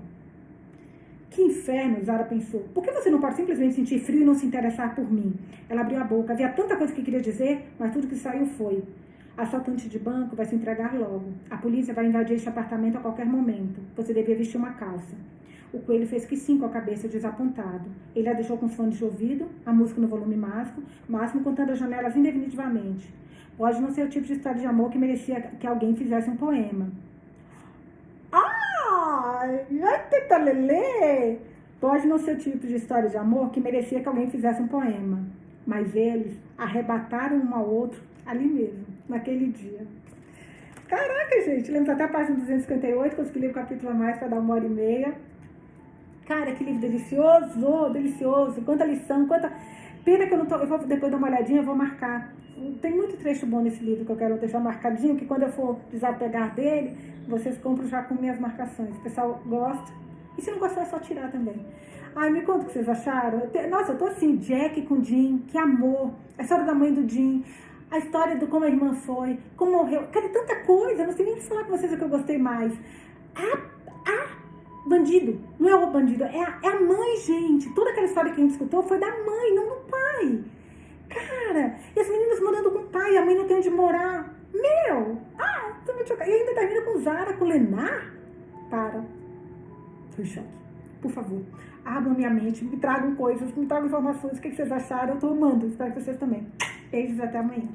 Que inferno, Zara pensou. Por que você não pode simplesmente sentir frio e não se interessar por mim? Ela abriu a boca. Havia tanta coisa que queria dizer, mas tudo que saiu foi. Assaltante de banco vai se entregar logo. A polícia vai invadir este apartamento a qualquer momento. Você devia vestir uma calça. O coelho fez que sim com a cabeça desapontado. Ele a deixou com os fones de ouvido, a música no volume máximo contando as janelas indefinitivamente. Pode não ser o tipo de história de amor que merecia que alguém fizesse um poema. Pode não ser o tipo de história de amor que merecia que alguém fizesse um poema. Mas eles arrebataram um ao outro ali mesmo, naquele dia. Caraca, gente, lembro até a página 258, consegui ler o capítulo a mais para dar 1h30. Cara, que livro delicioso, quanta lição, quanta... Pena que eu vou depois dar uma olhadinha, eu vou marcar. Tem muito trecho bom nesse livro que eu quero deixar marcadinho, que quando eu for desapegar dele, vocês compram já com minhas marcações. O pessoal gosta. E se não gostar, é só tirar também. Ai, me conta o que vocês acharam. Nossa, eu tô assim, Jack com Jean, que amor. A história da mãe do Jean, a história do como a irmã foi, como morreu. Cara, tanta coisa, não sei nem falar com vocês o que eu gostei mais. Bandido, não é o bandido, é a mãe, gente. Toda aquela história que a gente escutou foi da mãe, não do pai. Cara, e as meninas morando com o pai, a mãe não tem onde morar. Tô muito chocada. E ainda tá vindo com Zara, com Lenar? Para. Tô em choque. Por favor, abram minha mente, me tragam coisas, me tragam informações. O que vocês acharam? Eu tô amando, espero que vocês também. Beijos, até amanhã.